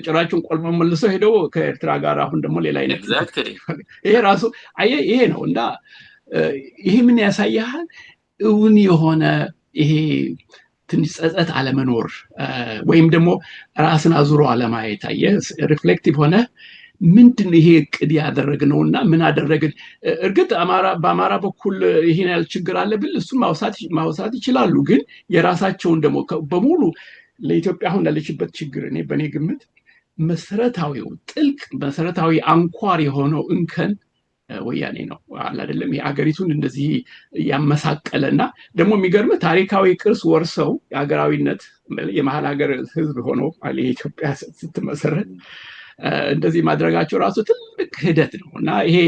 ጭራቸውን ቆልመው መልሰው ሄደው ከኤርትራ ጋር አሁን ደግሞ ሌላ አይነት ይሄ ራሱ ይሄ ነው። እና ይሄ ምን ያሳያል? እውን የሆነ ይሄ ትንሽ ጸጸት አለመኖር ወይም ደግሞ ራስን አዙሮ አለማየት። ሪፍሌክቲቭ ሆነ ምንድን ይሄ እቅድ ያደረግነውና ምን አደረግን? እርግጥ በአማራ በኩል ይሄን ያህል ችግር አለ ብል እሱን ማውሳት ይችላሉ። ግን የራሳቸውን ደግሞ በሙሉ ለኢትዮጵያ አሁን ያለችበት ችግር እኔ በእኔ ግምት መሰረታዊው ጥልቅ መሰረታዊ አንኳር የሆነው እንከን ወያኔ ነው አለ አይደለም። የአገሪቱን እንደዚህ ያመሳቀለና ደግሞ የሚገርምህ ታሪካዊ ቅርስ ወርሰው የሀገራዊነት የመሀል ሀገር ህዝብ ሆኖ የኢትዮጵያ ስትመሰረት እንደዚህ ማድረጋቸው ራሱ ትልቅ ክህደት ነው። እና ይሄ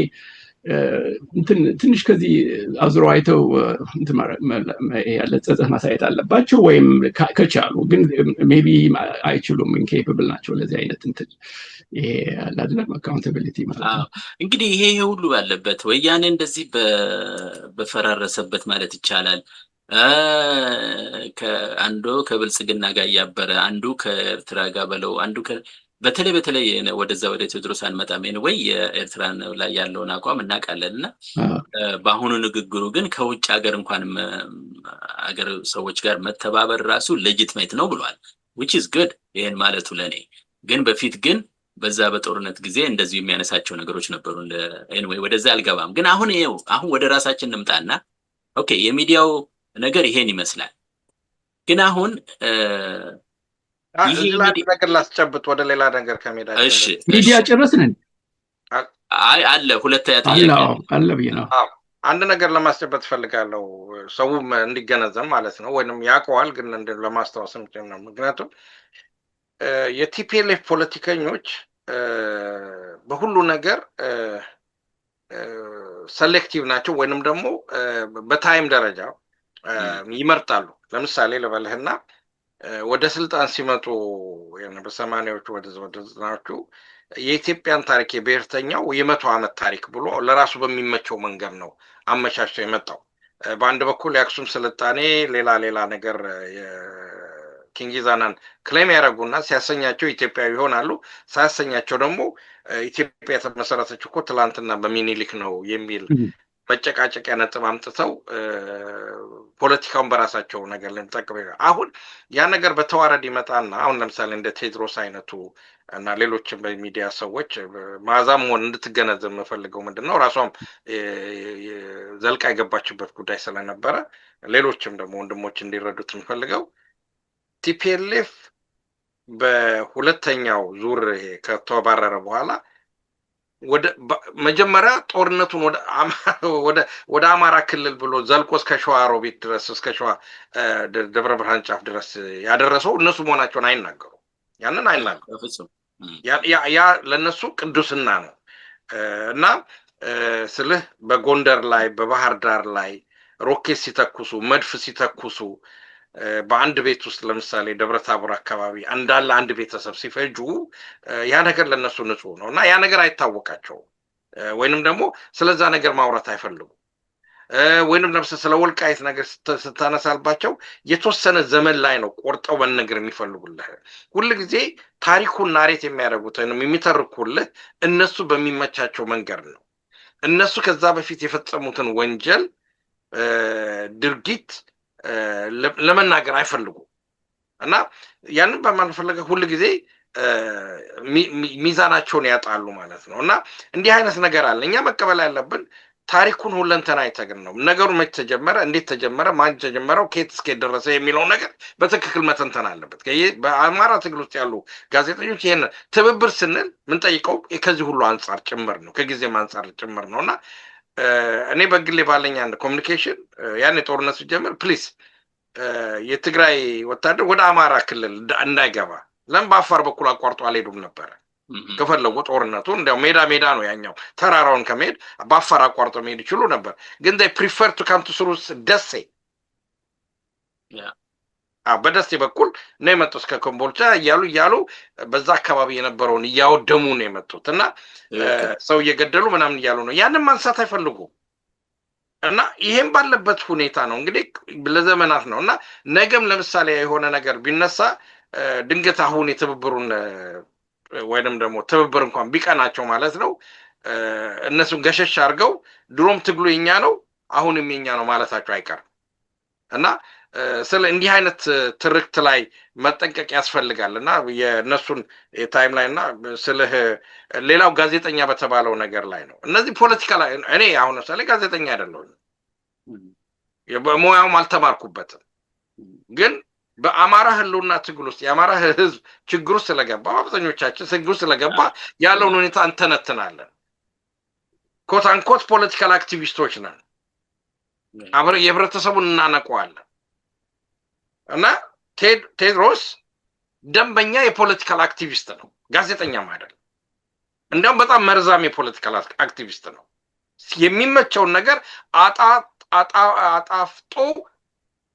ትንሽ ከዚህ አዝሮ አይተው ያለ ጸጸት ማሳየት አለባቸው፣ ወይም ከቻሉ ግን ሜቢ አይችሉም፣ ኢንኬፕብል ናቸው ለዚህ አይነት እንትን ይሄ አይደለም አካውንታቢሊቲ ማለት ነው። እንግዲህ ይሄ ሁሉ ያለበት ወያኔ እንደዚህ በፈራረሰበት ማለት ይቻላል ከአንዱ ከብልጽግና ጋር እያበረ አንዱ ከኤርትራ ጋር በለው አንዱ በተለይ ወደዛ ወደ ቴዎድሮስ አንመጣም ወይ የኤርትራ ላይ ያለውን አቋም እናውቃለን። እና በአሁኑ ንግግሩ ግን ከውጭ ሀገር እንኳን ሀገር ሰዎች ጋር መተባበር ራሱ ሌጂትሜት ነው ብሏል። which is good ይሄን ማለቱ ለኔ ግን በፊት ግን በዛ በጦርነት ጊዜ እንደዚህ የሚያነሳቸው ነገሮች ነበሩ። anyway ወደዛ አልገባም። ግን አሁን ወደ ራሳችን እንምጣና ኦኬ የሚዲያው ነገር ይሄን ይመስላል። ግን አሁን ይሄ ነገር ላስጨብጥ ወደ ሌላ ነገር ከመሄዳችን እሺ ሚዲያ ጨረስን አለ ሁለተኛ ጥያቄ አለ ብዬ ነው። አንድ ነገር ለማስጨበጥ ፈልጋለሁ ሰውም እንዲገነዘብ ማለት ነው፣ ወይንም ያውቀዋል ግን ለማስታወስም ነው። ምክንያቱም የቲፒኤልኤፍ ፖለቲከኞች በሁሉ ነገር ሴሌክቲቭ ናቸው፣ ወይንም ደግሞ በታይም ደረጃ ይመርጣሉ። ለምሳሌ ልበልህና ወደ ስልጣን ሲመጡ በ80ዎቹ ወደ 90ዎቹ የኢትዮጵያን ታሪክ የብሔርተኛው የ100 ዓመት ታሪክ ብሎ ለራሱ በሚመቸው መንገድ ነው አመቻችቶ የመጣው። በአንድ በኩል የአክሱም ስልጣኔ ሌላ ነገር ኪንጊዛናን ክሌም ያደረጉና ሲያሰኛቸው ኢትዮጵያዊ ይሆናሉ፣ ሳያሰኛቸው ደግሞ ኢትዮጵያ የተመሰረተችው እኮ ትላንትና በሚኒሊክ ነው የሚል መጨቃጨቂያ ነጥብ አምጥተው ፖለቲካውን በራሳቸው ነገር ለምጠቀም አሁን ያ ነገር በተዋረድ ይመጣና አሁን ለምሳሌ እንደ ቴድሮስ አይነቱ እና ሌሎችም በሚዲያ ሰዎች ማዛም ሆነ እንድትገነዘብ የምፈልገው ምንድነው ራሷም ዘልቃ የገባችበት ጉዳይ ስለነበረ ሌሎችም ደግሞ ወንድሞች እንዲረዱት የምፈልገው ቲፒኤልኤፍ በሁለተኛው ዙር ከተባረረ በኋላ መጀመሪያ ጦርነቱን ወደ አማራ ክልል ብሎ ዘልቆ እስከ ሸዋሮቢት ድረስ እስከ ሸዋ ደብረ ብርሃን ጫፍ ድረስ ያደረሰው እነሱ መሆናቸውን አይናገሩ። ያንን አይናገሩ። ያ ለነሱ ቅዱስና ነው። እና ስልህ በጎንደር ላይ በባህር ዳር ላይ ሮኬት ሲተኩሱ መድፍ ሲተኩሱ በአንድ ቤት ውስጥ ለምሳሌ ደብረታቦር አካባቢ እንዳለ አንድ ቤተሰብ ሲፈጁ ያ ነገር ለነሱ ንጹህ ነው እና ያ ነገር አይታወቃቸው ወይንም ደግሞ ስለዛ ነገር ማውራት አይፈልጉ ወይንም ደግሞ ስለ ወልቃይት ነገር ስታነሳልባቸው የተወሰነ ዘመን ላይ ነው ቆርጠው በነገር የሚፈልጉልህ። ሁሉ ጊዜ ታሪኩን ናሬት የሚያደርጉት ወይንም የሚተርኩልህ እነሱ በሚመቻቸው መንገድ ነው። እነሱ ከዛ በፊት የፈጸሙትን ወንጀል ድርጊት ለመናገር አይፈልጉ እና ያንን በማንፈልገው ሁሉ ጊዜ ሚዛናቸውን ያጣሉ ማለት ነው። እና እንዲህ አይነት ነገር አለ። እኛ መቀበል ያለብን ታሪኩን ሁለንተና አይተግን ነው። ነገሩ መቼ ተጀመረ፣ እንዴት ተጀመረ፣ ማን ተጀመረው፣ ከየት እስከ ደረሰ የሚለው ነገር በትክክል መተንተን አለበት። በአማራ ትግል ውስጥ ያሉ ጋዜጠኞች ይሄን ትብብር ስንል ምን ጠይቀው ከዚህ ሁሉ አንጻር ጭምር ነው፣ ከጊዜም አንጻር ጭምር ነውና እኔ በግሌ ባለኝ አንድ ኮሚኒኬሽን ያን ጦርነት ሲጀምር ፕሊዝ የትግራይ ወታደር ወደ አማራ ክልል እንዳይገባ ለምን በአፋር በኩል አቋርጦ አልሄዱም ነበር። ከፈለጉ ጦርነቱ እንዲያው ሜዳ ነው ያኛው ተራራውን ከመሄድ በአፋር አቋርጦ መሄድ ይችሉ ነበር። ግን they prefer to come to through ደሴ በደሴ በኩል ነው የመጡት ከኮምቦልቻ እያሉ በዛ አካባቢ የነበረውን እያወደሙ ነው የመጡት እና ሰው እየገደሉ ምናምን እያሉ ነው። ያንን ማንሳት አይፈልጉም። እና ይሄም ባለበት ሁኔታ ነው እንግዲህ ለዘመናት ነው እና ነገም ለምሳሌ የሆነ ነገር ቢነሳ ድንገት አሁን የትብብሩን ወይንም ደግሞ ትብብር እንኳን ቢቀናቸው ማለት ነው እነሱን ገሸሽ አድርገው ድሮም ትግሉ የኛ ነው አሁንም የኛ ነው ማለታቸው አይቀርም እና ስለ እንዲህ አይነት ትርክት ላይ መጠንቀቅ ያስፈልጋል እና የነሱን ታይም ላይ እና ስለ ሌላው ጋዜጠኛ በተባለው ነገር ላይ ነው። እነዚህ ፖለቲካ ላይ እኔ አሁን ለምሳሌ ጋዜጠኛ አይደለሁም፣ በሙያውም አልተማርኩበትም። ግን በአማራ ህልውና ትግል ውስጥ የአማራ ህዝብ ችግሩ ስለገባ አብዛኞቻችን ችግሩ ስለገባ ያለውን ሁኔታ እንተነትናለን። ኮት አንኮት ፖለቲካል አክቲቪስቶች ነን። የህብረተሰቡን እናነቀዋለን እና ቴድሮስ ደንበኛ የፖለቲካል አክቲቪስት ነው፣ ጋዜጠኛም አይደለም። እንዲያውም በጣም መርዛም የፖለቲካል አክቲቪስት ነው። የሚመቸውን ነገር አጣፍጦ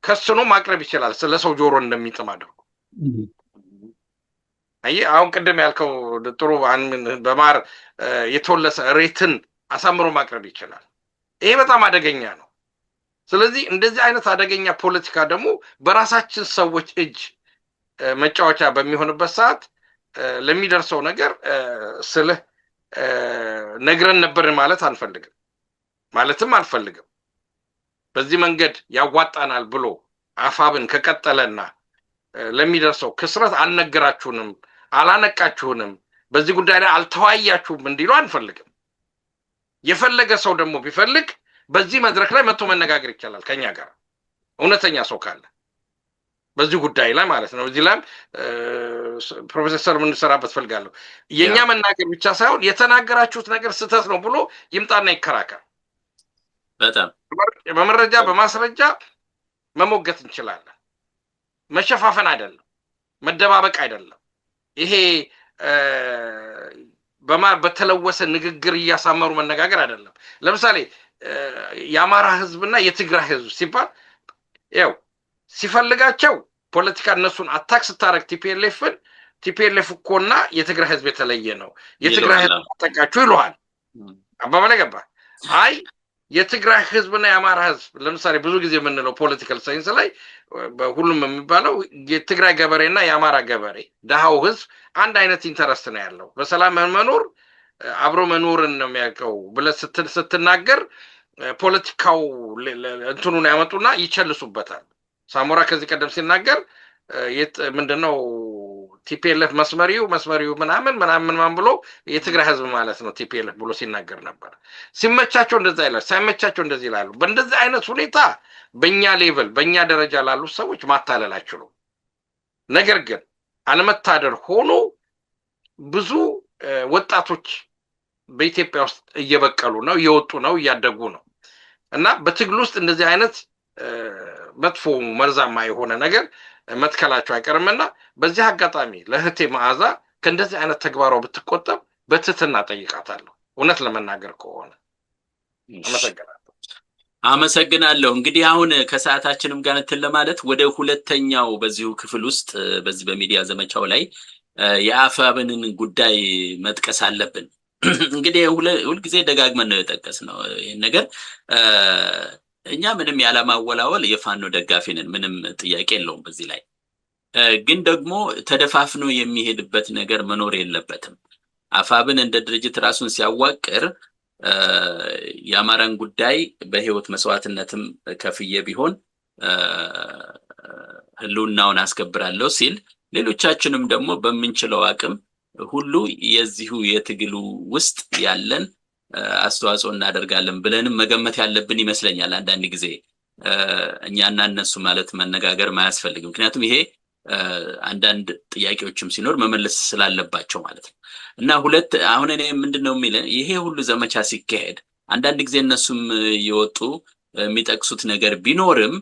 ከስኖ ማቅረብ ይችላል፣ ስለ ሰው ጆሮ እንደሚጥም አድርጎ። አሁን ቅድም ያልከው ጥሩ በማር የተወለሰ ሬትን አሳምሮ ማቅረብ ይችላል። ይሄ በጣም አደገኛ ነው። ስለዚህ እንደዚህ አይነት አደገኛ ፖለቲካ ደግሞ በራሳችን ሰዎች እጅ መጫወቻ በሚሆንበት ሰዓት ለሚደርሰው ነገር ስልህ ነግረን ነበር ማለትም አልፈልግም። በዚህ መንገድ ያዋጣናል ብሎ አፋብን ከቀጠለና ለሚደርሰው ክስረት አልነገራችሁንም፣ አላነቃችሁንም፣ በዚህ ጉዳይ ላይ አልተወያያችሁም እንዲሉ አንፈልግም። የፈለገ ሰው ደግሞ ቢፈልግ በዚህ መድረክ ላይ መጥቶ መነጋገር ይቻላል ከኛ ጋር እውነተኛ ሰው ካለ በዚህ ጉዳይ ላይ ማለት ነው። እዚህ ላይም ፕሮፌሰር ምን ሰራበት ፈልጋለሁ። የኛ መናገር ብቻ ሳይሆን የተናገራችሁት ነገር ስህተት ነው ብሎ ይምጣና ይከራከር። በጣም በመረጃ በማስረጃ መሞገት እንችላለን። መሸፋፈን አይደለም፣ መደባበቅ አይደለም። ይሄ በተለወሰ ንግግር እያሳመሩ መነጋገር አይደለም። ለምሳሌ የአማራ ህዝብና የትግራይ ህዝብ ሲባል ያው ሲፈልጋቸው ፖለቲካ እነሱን አታክ ስታረግ ቲፒኤልኤፍ እኮና የትግራይ ህዝብ የተለየ ነው፣ የትግራይ ህዝብ አጠቃችሁ ይሉሃል። አባባለ ገባ። አይ የትግራይ ህዝብና የአማራ ህዝብ ለምሳሌ ብዙ ጊዜ የምንለው ፖለቲካል ሳይንስ ላይ ሁሉም የሚባለው የትግራይ ገበሬና የአማራ ገበሬ ደሃው ህዝብ አንድ አይነት ኢንተረስት ነው ያለው፣ በሰላም መኖር አብሮ መኖርን ነው የሚያውቀው ብለህ ስትናገር ፖለቲካው እንትኑን ያመጡና ይቸልሱበታል። ሳሞራ ከዚህ ቀደም ሲናገር ምንድነው ቲፒኤልኤፍ መስመሪው ምናምን ብሎ የትግራይ ህዝብ ማለት ነው ቲፒኤልኤፍ ብሎ ሲናገር ነበር። ሲመቻቸው እንደዛ ይላል፣ ሳይመቻቸው እንደዚህ ይላሉ። በእንደዚህ አይነት ሁኔታ በእኛ ሌቭል በእኛ ደረጃ ላሉ ሰዎች ማታለል አይችሉም። ነገር ግን አለመታደር ሆኖ ብዙ ወጣቶች በኢትዮጵያ ውስጥ እየበቀሉ ነው፣ እየወጡ ነው፣ እያደጉ ነው እና በትግል ውስጥ እንደዚህ አይነት መጥፎ መርዛማ የሆነ ነገር መትከላቸው አይቀርምና በዚህ አጋጣሚ ለእህቴ መዓዛ ከእንደዚህ አይነት ተግባሯ ብትቆጠብ በትህትና ጠይቃታለሁ። እውነት ለመናገር ከሆነ አመሰግናለሁ። እንግዲህ አሁን ከሰዓታችንም ጋር እንትን ለማለት ወደ ሁለተኛው በዚሁ ክፍል ውስጥ በዚህ በሚዲያ ዘመቻው ላይ የአፋብንን ጉዳይ መጥቀስ አለብን። እንግዲህ ሁልጊዜ ደጋግመን ነው የጠቀስነው ይህን ነገር። እኛ ምንም ያለማወላወል የፋኖ ደጋፊ ነን፣ ምንም ጥያቄ የለውም በዚህ ላይ። ግን ደግሞ ተደፋፍኖ የሚሄድበት ነገር መኖር የለበትም። አፋብን እንደ ድርጅት ራሱን ሲያዋቅር የአማራን ጉዳይ በህይወት መስዋዕትነትም ከፍዬ ቢሆን ህልውናውን አስከብራለሁ ሲል፣ ሌሎቻችንም ደግሞ በምንችለው አቅም ሁሉ የዚሁ የትግሉ ውስጥ ያለን አስተዋጽኦ እናደርጋለን ብለንም መገመት ያለብን ይመስለኛል። አንዳንድ ጊዜ እኛና እነሱ ማለት መነጋገር ማያስፈልግ፣ ምክንያቱም ይሄ አንዳንድ ጥያቄዎችም ሲኖር መመለስ ስላለባቸው ማለት ነው። እና አሁን እኔ ምንድነው የሚለው ይሄ ሁሉ ዘመቻ ሲካሄድ አንዳንድ ጊዜ እነሱም የወጡ የሚጠቅሱት ነገር ቢኖርም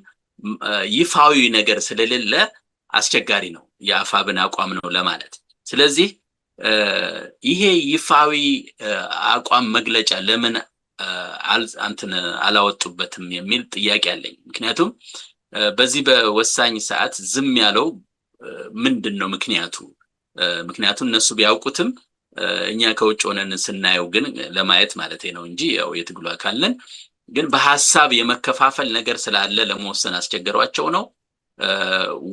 ይፋዊ ነገር ስለሌለ አስቸጋሪ ነው፣ የአፋብን አቋም ነው ለማለት። ስለዚህ ይሄ ይፋዊ አቋም መግለጫ ለምን አላወጡበትም የሚል ጥያቄ አለኝ። ምክንያቱም በዚህ በወሳኝ ሰዓት ዝም ያለው ምንድነው ምክንያቱ? ምክንያቱም እነሱ ቢያውቁትም እኛ ከውጭ ሆነን ስናየው ግን ለማየት ማለት ነው እንጂ ያው የትግሉ አካል ነን። ግን በሐሳብ የመከፋፈል ነገር ስላለ ለመወሰን አስቸገሯቸው ነው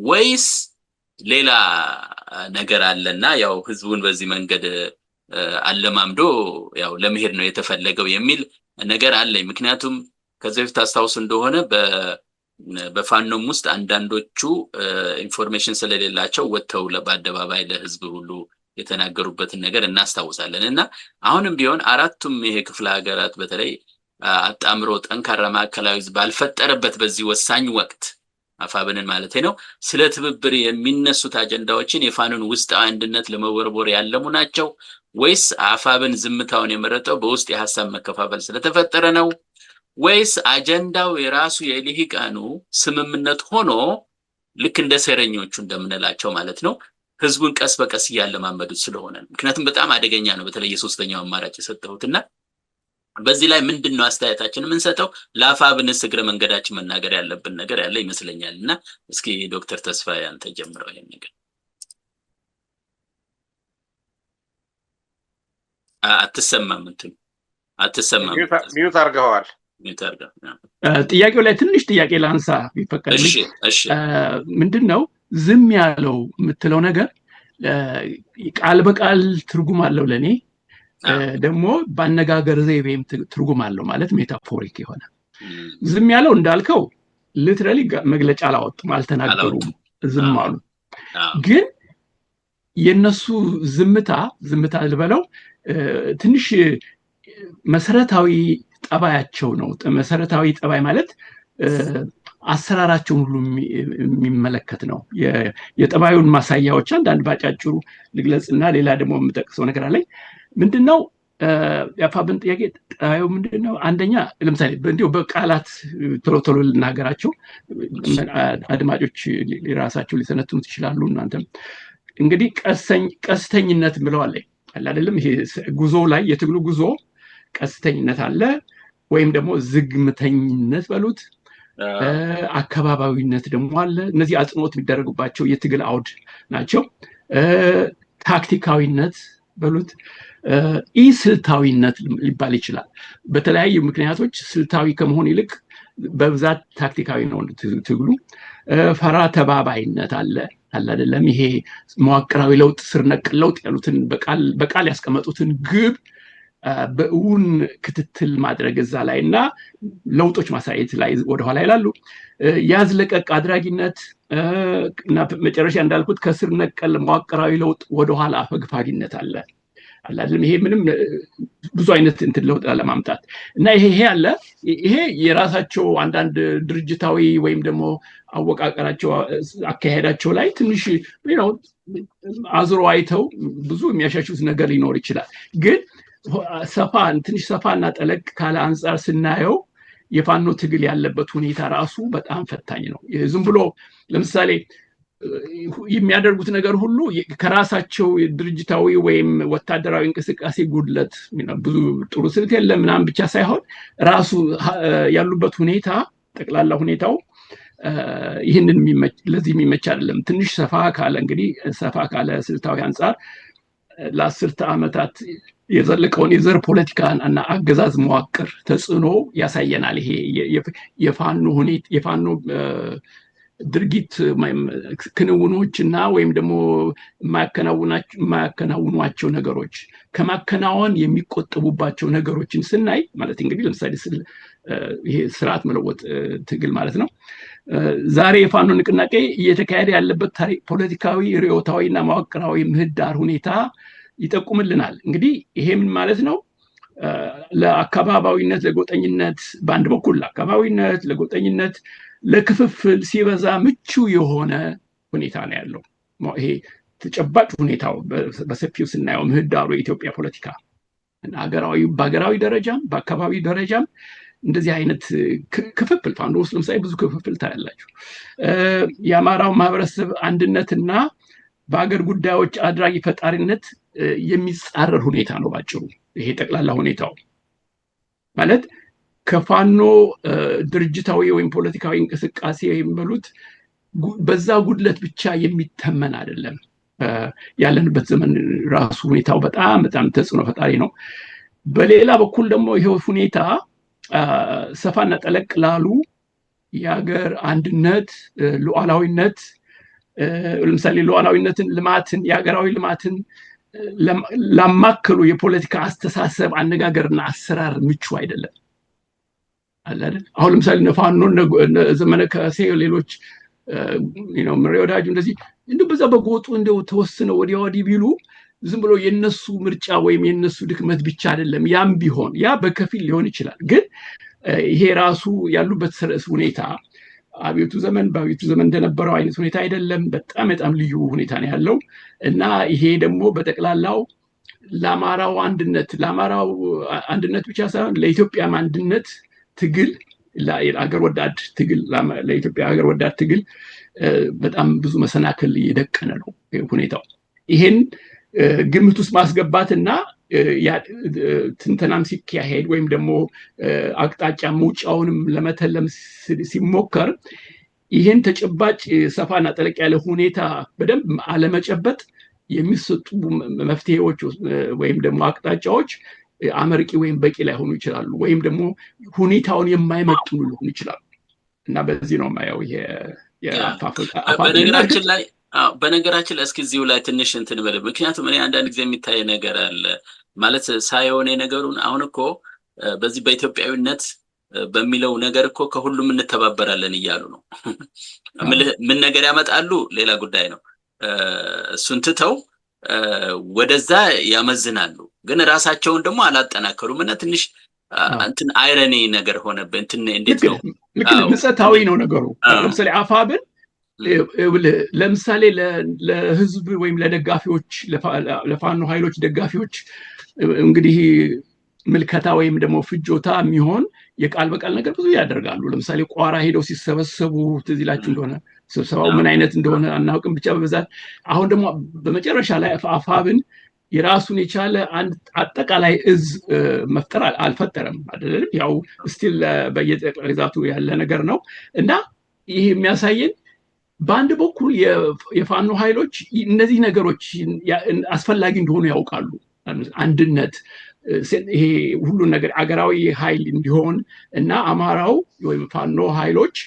ወይስ ሌላ ነገር አለና ያው ህዝቡን በዚህ መንገድ አለማምዶ ያው ለመሄድ ነው የተፈለገው የሚል ነገር አለኝ። ምክንያቱም ከዚህ በፊት ታስታውሱ እንደሆነ በፋኖም ውስጥ አንዳንዶቹ ኢንፎርሜሽን ስለሌላቸው ወጥተው በአደባባይ ለህዝብ ሁሉ የተናገሩበትን ነገር እናስታውሳለን። እና አሁንም ቢሆን አራቱም ይሄ ክፍለ ሀገራት በተለይ አጣምሮ ጠንካራ ማዕከላዊ ባልፈጠረበት በዚህ ወሳኝ ወቅት አፋብንን ማለት ነው ስለ ትብብር የሚነሱት አጀንዳዎችን የፋኖን ውስጣዊ አንድነት ለመወርወር ያለሙ ናቸው ወይስ አፋብን ዝምታውን የመረጠው በውስጥ የሐሳብ መከፋፈል ስለተፈጠረ ነው ወይስ አጀንዳው የራሱ የልሂቃኑ ስምምነት ሆኖ ልክ እንደ ሰረኞቹ እንደምንላቸው ማለት ነው ህዝቡን ቀስ በቀስ ያለማመዱት ስለሆነ? ምክንያቱም በጣም አደገኛ ነው በተለይ የሶስተኛው አማራጭ የሰጠሁትና በዚህ ላይ ምንድነው አስተያየታችን የምንሰጠው? ለአፋብንስ እግረ መንገዳችን መናገር ያለብን ነገር ያለ ይመስለኛልና እስኪ ዶክተር ተስፋዬ አንተ ጀምረው ይሄን ነገር። አትሰማም እንትን አትሰማም። ሚዩት አድርገዋል። ጥያቄው ላይ ትንሽ ጥያቄ ላንሳ ቢፈቀድልኝ። እሺ ምንድነው ዝም ያለው የምትለው ነገር ቃል በቃል ትርጉም አለው ለኔ ደግሞ ባነጋገር ዘይቤም ትርጉም አለው ማለት ሜታፎሪክ የሆነ ዝም ያለው እንዳልከው ሊትራሊ መግለጫ አላወጡም አልተናገሩም ዝም አሉ። ግን የነሱ ዝምታ ልበለው ትንሽ መሰረታዊ ጠባያቸው ነው። መሰረታዊ ጠባይ ማለት አሰራራቸውን ሁሉ የሚመለከት ነው። የጠባዩን ማሳያዎች አንዳንድ ባጫጭሩ ልግለጽና ሌላ ደግሞ የምጠቅሰው ነገር አለኝ። ምንድነው የአፋብን ጥያቄ ጠባዩ ምንድነው? አንደኛ ለምሳሌ እንዲሁ በቃላት ቶሎ ልናገራቸው አድማጮች የራሳቸው ሊሰነትኑት ይችላሉ። እናንተም እንግዲህ ቀስተኝነት ብለዋለኝ አይደለም? ይሄ ጉዞ ላይ የትግሉ ጉዞ ቀስተኝነት አለ ወይም ደግሞ ዝግምተኝነት በሉት፣ አካባቢዊነት ደግሞ አለ። እነዚህ አጽንኦት የሚደረጉባቸው የትግል አውድ ናቸው። ታክቲካዊነት በሉት፣ ኢስልታዊነት ሊባል ይችላል። በተለያዩ ምክንያቶች ስልታዊ ከመሆን ይልቅ በብዛት ታክቲካዊ ነው ትግሉ። ፈራ ተባባይነት አለ አይደለም? ይሄ መዋቅራዊ ለውጥ ስር ነቀል ለውጥ ያሉትን በቃል ያስቀመጡትን ግብ በእውን ክትትል ማድረግ እዛ ላይ እና ለውጦች ማሳየት ላይ ወደኋላ ይላሉ። ያዝለቀቅ አድራጊነት እና መጨረሻ እንዳልኩት ከስር ነቀል መዋቅራዊ ለውጥ ወደኋላ ፈግፋጊነት አለ አይደለም? ይሄ ምንም ብዙ አይነት እንትን ለውጥ ለማምጣት እና ይሄ አለ። ይሄ የራሳቸው አንዳንድ ድርጅታዊ ወይም ደግሞ አወቃቀራቸው አካሄዳቸው ላይ ትንሽ አዝሮ አይተው ብዙ የሚያሻሽሉት ነገር ሊኖር ይችላል። ግን ትንሽ ሰፋና ጠለቅ ካለ አንጻር ስናየው የፋኖ ትግል ያለበት ሁኔታ ራሱ በጣም ፈታኝ ነው። ዝም ብሎ ለምሳሌ የሚያደርጉት ነገር ሁሉ ከራሳቸው ድርጅታዊ ወይም ወታደራዊ እንቅስቃሴ ጉድለት ብዙ ጥሩ ስልት የለም ምናምን ብቻ ሳይሆን ራሱ ያሉበት ሁኔታ ጠቅላላ ሁኔታው ይህንን ለዚህ የሚመች አይደለም። ትንሽ ሰፋ ካለ ስልታዊ አንጻር ለአስርተ ዓመታት የዘለቀውን የዘር ፖለቲካን እና አገዛዝ መዋቅር ተጽዕኖ ያሳየናል። ይሄ የፋኖ ድርጊት ክንውኖችና ወይም ደግሞ የማያከናውኗቸው ነገሮች ከማከናወን የሚቆጠቡባቸው ነገሮችን ስናይ ማለት እንግዲህ ለምሳሌ ይሄ ስርዓት መለወጥ ትግል ማለት ነው። ዛሬ የፋኖ ንቅናቄ እየተካሄደ ያለበት ፖለቲካዊ ርዕዮታዊ እና መዋቅራዊ ምህዳር ሁኔታ ይጠቁምልናል። እንግዲህ ይሄ ምን ማለት ነው? ለአካባቢዊነት ለጎጠኝነት በአንድ በኩል ለአካባቢዊነት ለጎጠኝነት ለክፍፍል ሲበዛ ምቹ የሆነ ሁኔታ ነው ያለው። ይሄ ተጨባጭ ሁኔታው በሰፊው ስናየው ምህዳሩ የኢትዮጵያ ፖለቲካ በሀገራዊ ደረጃም በአካባቢ ደረጃም እንደዚህ አይነት ክፍፍል ፋኖ ውስጥ ለምሳሌ ብዙ ክፍፍል ታያላችሁ። የአማራው ማህበረሰብ አንድነትና በአገር ጉዳዮች አድራጊ ፈጣሪነት የሚጻረር ሁኔታ ነው ባጭሩ። ይሄ ጠቅላላ ሁኔታው ማለት ከፋኖ ድርጅታዊ ወይም ፖለቲካዊ እንቅስቃሴ የሚበሉት በዛ ጉድለት ብቻ የሚተመን አይደለም። ያለንበት ዘመን ራሱ ሁኔታው በጣም በጣም ተጽዕኖ ፈጣሪ ነው። በሌላ በኩል ደግሞ ይሄው ሁኔታ ሰፋና ጠለቅ ላሉ የሀገር አንድነት፣ ሉዓላዊነት፣ ለምሳሌ ሉዓላዊነትን፣ ልማትን፣ የሀገራዊ ልማትን ላማከሉ የፖለቲካ አስተሳሰብ አነጋገርና አሰራር ምቹ አይደለም አይደል? አሁን ለምሳሌ ነፋኖ ዘመነ ካሴ ሌሎች ምሬ ወዳጁ እንደዚህ እንደው በዛ በጎጡ እንደው ተወስነው ወዲያ ወዲህ ቢሉ ዝም ብሎ የነሱ ምርጫ ወይም የነሱ ድክመት ብቻ አይደለም። ያም ቢሆን ያ በከፊል ሊሆን ይችላል። ግን ይሄ ራሱ ያሉበት ሁኔታ በአብዮቱ ዘመን እንደነበረው አይነት ሁኔታ አይደለም። በጣም በጣም ልዩ ሁኔታ ነው ያለው እና ይሄ ደግሞ በጠቅላላው ለአማራው አንድነት ብቻ ሳይሆን ለኢትዮጵያም አንድነት ትግል፣ ለአገር ወዳድ ትግል፣ ለኢትዮጵያ ሀገር ወዳድ ትግል በጣም ብዙ መሰናክል እየደቀነ ነው ሁኔታው። ይሄን ግምት ውስጥ ማስገባትና ትንተናም ሲካሄድ ወይም ደግሞ አቅጣጫ መውጫውንም ለመተለም ሲሞከር ይሄን ተጨባጭ ሰፋና ጠለቅ ያለ ሁኔታ በደንብ አለመጨበጥ የሚሰጡ መፍትሄዎች ወይም ደግሞ አቅጣጫዎች አመርቂ ወይም በቂ ላይሆኑ ይችላሉ፣ ወይም ደግሞ ሁኔታውን የማይመጥኑ ሊሆኑ ይችላሉ እና በዚህ ነው ማየው። ይሄ በነገራችን ላይ እስኪ እዚሁ ላይ ትንሽ እንትን በል። ምክንያቱም እኔ አንዳንድ ጊዜ የሚታይ ነገር አለ ማለት ሳይሆን ነገሩን አሁን እኮ በዚህ በኢትዮጵያዊነት በሚለው ነገር እኮ ከሁሉም እንተባበራለን እያሉ ነው። ምን ነገር ያመጣሉ ሌላ ጉዳይ ነው። እሱን ትተው ወደዛ ያመዝናሉ፣ ግን ራሳቸውን ደግሞ አላጠናከሩም እና ትንሽ እንትን አይረኒ ነገር ሆነብን። እንትን እንዴት ነው ምጸታዊ ነው ነገሩ። ለምሳሌ አፋብን ለምሳሌ ለህዝብ ወይም ለደጋፊዎች ለፋኖ ኃይሎች ደጋፊዎች እንግዲህ ምልከታ ወይም ደግሞ ፍጆታ የሚሆን የቃል በቃል ነገር ብዙ ያደርጋሉ። ለምሳሌ ቋራ ሄደው ሲሰበሰቡ ትዝ ይላችሁ እንደሆነ ስብሰባው ምን አይነት እንደሆነ አናውቅም፣ ብቻ በብዛት አሁን ደግሞ በመጨረሻ ላይ አፋብን የራሱን የቻለ አንድ አጠቃላይ እዝ መፍጠር አልፈጠረም አይደለም። ያው ስቲል በየጠቅላይ ግዛቱ ያለ ነገር ነው እና ይሄ የሚያሳየን በአንድ በኩል የፋኖ ኃይሎች እነዚህ ነገሮች አስፈላጊ እንደሆኑ ያውቃሉ። አንድነት፣ ይሄ ሁሉን ነገር አገራዊ ኃይል እንዲሆን እና አማራው ወይም ፋኖ ኃይሎች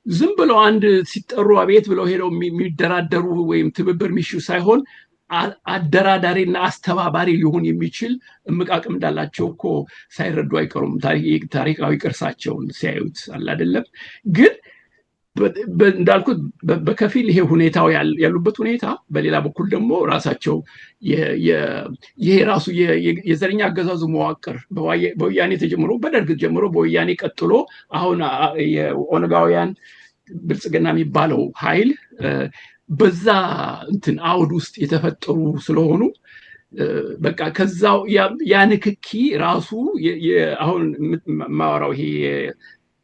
ዝም ብለው አንድ ሲጠሩ አቤት ብለው ሄደው የሚደራደሩ ወይም ትብብር ሚሹ ሳይሆን አደራዳሪና አስተባባሪ ሊሆን የሚችል እምቅ አቅም እንዳላቸው እኮ ሳይረዱ አይቀሩም። ታሪካዊ ቅርሳቸውን ሲያዩት አለ አይደለም። ግን እንዳልኩት በከፊል ይሄ ሁኔታው ያሉበት ሁኔታ፣ በሌላ በኩል ደግሞ ራሳቸው ይሄ ራሱ የዘረኛ አገዛዙ መዋቅር በወያኔ ተጀምሮ በደርግ ጀምሮ በወያኔ ቀጥሎ አሁን የኦነጋውያን ብልጽግና የሚባለው ኃይል በዛ እንትን አውድ ውስጥ የተፈጠሩ ስለሆኑ በቃ ከዛው ያ ንክኪ ራሱ አሁን ማወራው ይሄ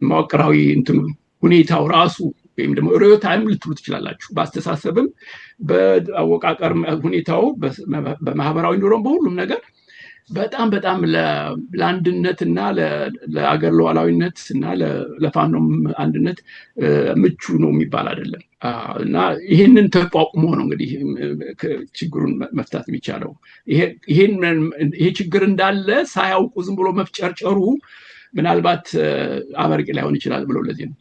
መዋቅራዊ እንትኑ ሁኔታው ራሱ ወይም ደግሞ ርዕዮታዊም ልትሉ ትችላላችሁ። በአስተሳሰብም በአወቃቀር ሁኔታው በማህበራዊ ኑሮም በሁሉም ነገር በጣም በጣም ለአንድነትና ለአገር ሉዓላዊነት እና ለፋኖም አንድነት ምቹ ነው የሚባል አይደለም እና ይሄንን ተቋቁሞ ነው እንግዲህ ችግሩን መፍታት የሚቻለው። ይሄ ችግር እንዳለ ሳያውቁ ዝም ብሎ መፍጨርጨሩ ምናልባት አመርቂ ላይሆን ይችላል ብሎ ለዚህ ነው።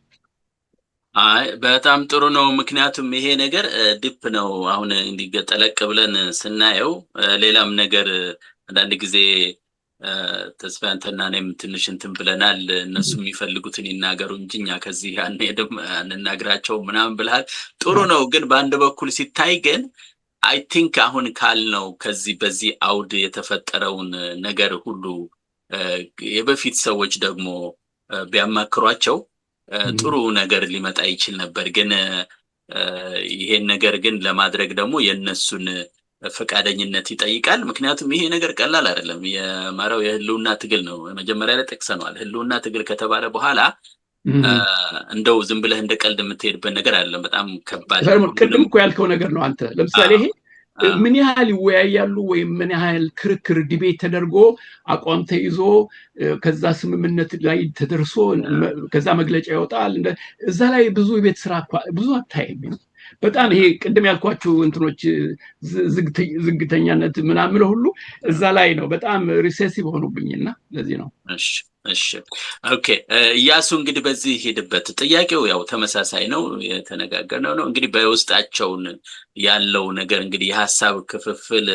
አይ በጣም ጥሩ ነው። ምክንያቱም ይሄ ነገር ዲፕ ነው። አሁን እንዲገጠለቅ ብለን ስናየው ሌላም ነገር አንዳንድ ጊዜ ተስፋ አንተና እኔም ትንሽ እንትን ብለናል። እነሱ የሚፈልጉትን ይናገሩ እንጂ እኛ ከዚህ አንሄድም አንናግራቸው ምናምን ብለሃል። ጥሩ ነው። ግን በአንድ በኩል ሲታይ ግን አይ ቲንክ አሁን ካልነው ከዚህ በዚህ አውድ የተፈጠረውን ነገር ሁሉ የበፊት ሰዎች ደግሞ ቢያማክሯቸው ጥሩ ነገር ሊመጣ ይችል ነበር። ግን ይሄን ነገር ግን ለማድረግ ደግሞ የነሱን ፈቃደኝነት ይጠይቃል። ምክንያቱም ይሄ ነገር ቀላል አይደለም። የማራው የህልውና ትግል ነው። መጀመሪያ ላይ ጠቅሰናል። ህልውና ትግል ከተባለ በኋላ እንደው ዝም ብለህ እንደ ቀልድ የምትሄድበት ነገር አይደለም። በጣም ከባድ ነው። ቅድም እኮ ያልከው ነገር ነው አንተ። ለምሳሌ ይሄ ምን ያህል ይወያያሉ ወይም ምን ያህል ክርክር ዲቤት ተደርጎ አቋም ተይዞ ከዛ ስምምነት ላይ ተደርሶ ከዛ መግለጫ ይወጣል። እዛ ላይ ብዙ የቤት ስራ ብዙ አታይም። በጣም ይሄ ቅድም ያልኳችሁ እንትኖች ዝግተኛነት ምናምን ሁሉ እዛ ላይ ነው በጣም ሪሴሲቭ ሆኑብኝና ለዚህ ነው። እሺ ኦኬ ኢያሱ እንግዲህ በዚህ ሄድበት ጥያቄው ያው ተመሳሳይ ነው የተነጋገርነው ነው። እንግዲህ በውስጣቸውን ያለው ነገር እንግዲህ የሐሳብ ክፍፍል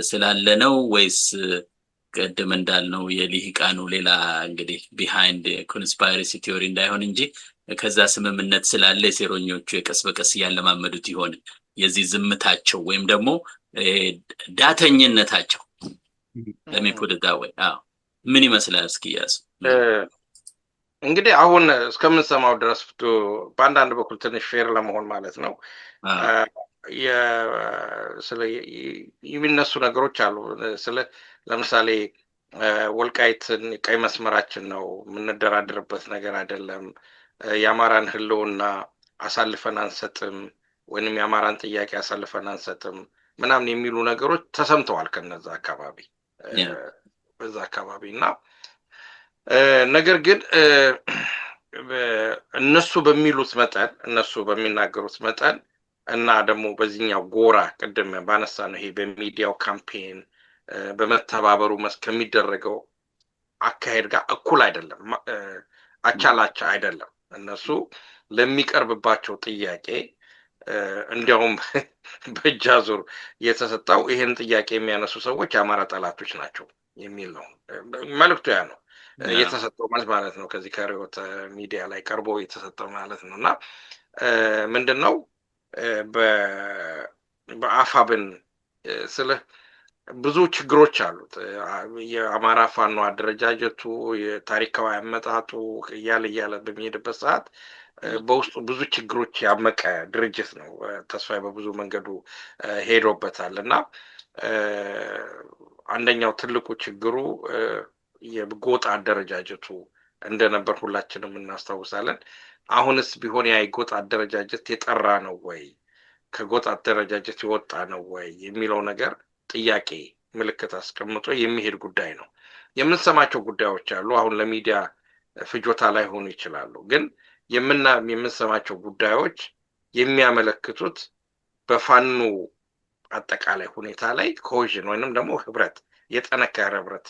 ስላለ ነው ወይስ ቀደም እንዳልነው የሊሂቃኑ ሌላ እንግዲህ ቢሃይንድ ኮንስፓይረሲ ቲዮሪ እንዳይሆን እንጂ ከዛ ስምምነት ስላለ የሴረኞቹ የቀስ በቀስ ያለማመዱት ይሆን የዚህ ዝምታቸው ወይም ደግሞ ዳተኝነታቸው ለሚፖደዳው ምን ይመስላል? እስኪ ኢያሱ እንግዲህ አሁን እስከምንሰማው ድረስ በአንዳንድ በኩል ትንሽ ፌር ለመሆን ማለት ነው የሚነሱ ነገሮች አሉ። ለምሳሌ ወልቃይትን ቀይ መስመራችን ነው የምንደራደርበት ነገር አይደለም፣ የአማራን ህልውና አሳልፈን አንሰጥም ወይንም የአማራን ጥያቄ አሳልፈን አንሰጥም ምናምን የሚሉ ነገሮች ተሰምተዋል ከነዛ አካባቢ በዛ አካባቢ እና ነገር ግን እነሱ በሚሉት መጠን እነሱ በሚናገሩት መጠን እና ደግሞ በዚህኛው ጎራ ቅድም ባነሳ ነው ይሄ በሚዲያው ካምፔን በመተባበሩ መስክ ከሚደረገው አካሄድ ጋር እኩል አይደለም፣ አቻላቻ አይደለም። እነሱ ለሚቀርብባቸው ጥያቄ እንዲያውም በእጅ አዙር የተሰጠው ይሄን ጥያቄ የሚያነሱ ሰዎች የአማራ ጠላቶች ናቸው የሚል ነው መልዕክቱ። ያ ነው የተሰጠው ማለት ነው። ከዚህ ከርዕዮት ሚዲያ ላይ ቀርቦ የተሰጠው ማለት ነው። እና ምንድነው በአፋብን ስለ ብዙ ችግሮች አሉት። የአማራ ፋኖ አደረጃጀቱ የታሪካዊ አመጣጡ እያለ በሚሄድበት ሰዓት በውስጡ ብዙ ችግሮች ያመቀ ድርጅት ነው። ተስፋዬ በብዙ መንገዱ ሄዶበታል እና አንደኛው ትልቁ ችግሩ የጎጥ አደረጃጀቱ እንደነበር ሁላችንም እናስታውሳለን። አሁንስ ቢሆን ያ የጎጥ አደረጃጀት የጠራ ነው ወይ ከጎጥ አደረጃጀት የወጣ ነው ወይ የሚለው ነገር ጥያቄ ምልክት አስቀምጦ የሚሄድ ጉዳይ ነው። የምንሰማቸው ጉዳዮች አሉ። አሁን ለሚዲያ ፍጆታ ላይ ሆኑ ይችላሉ፣ ግን የምንሰማቸው ጉዳዮች የሚያመለክቱት በፋኖ አጠቃላይ ሁኔታ ላይ ኮሄዥን ወይንም ደግሞ ህብረት የጠነከረ ህብረት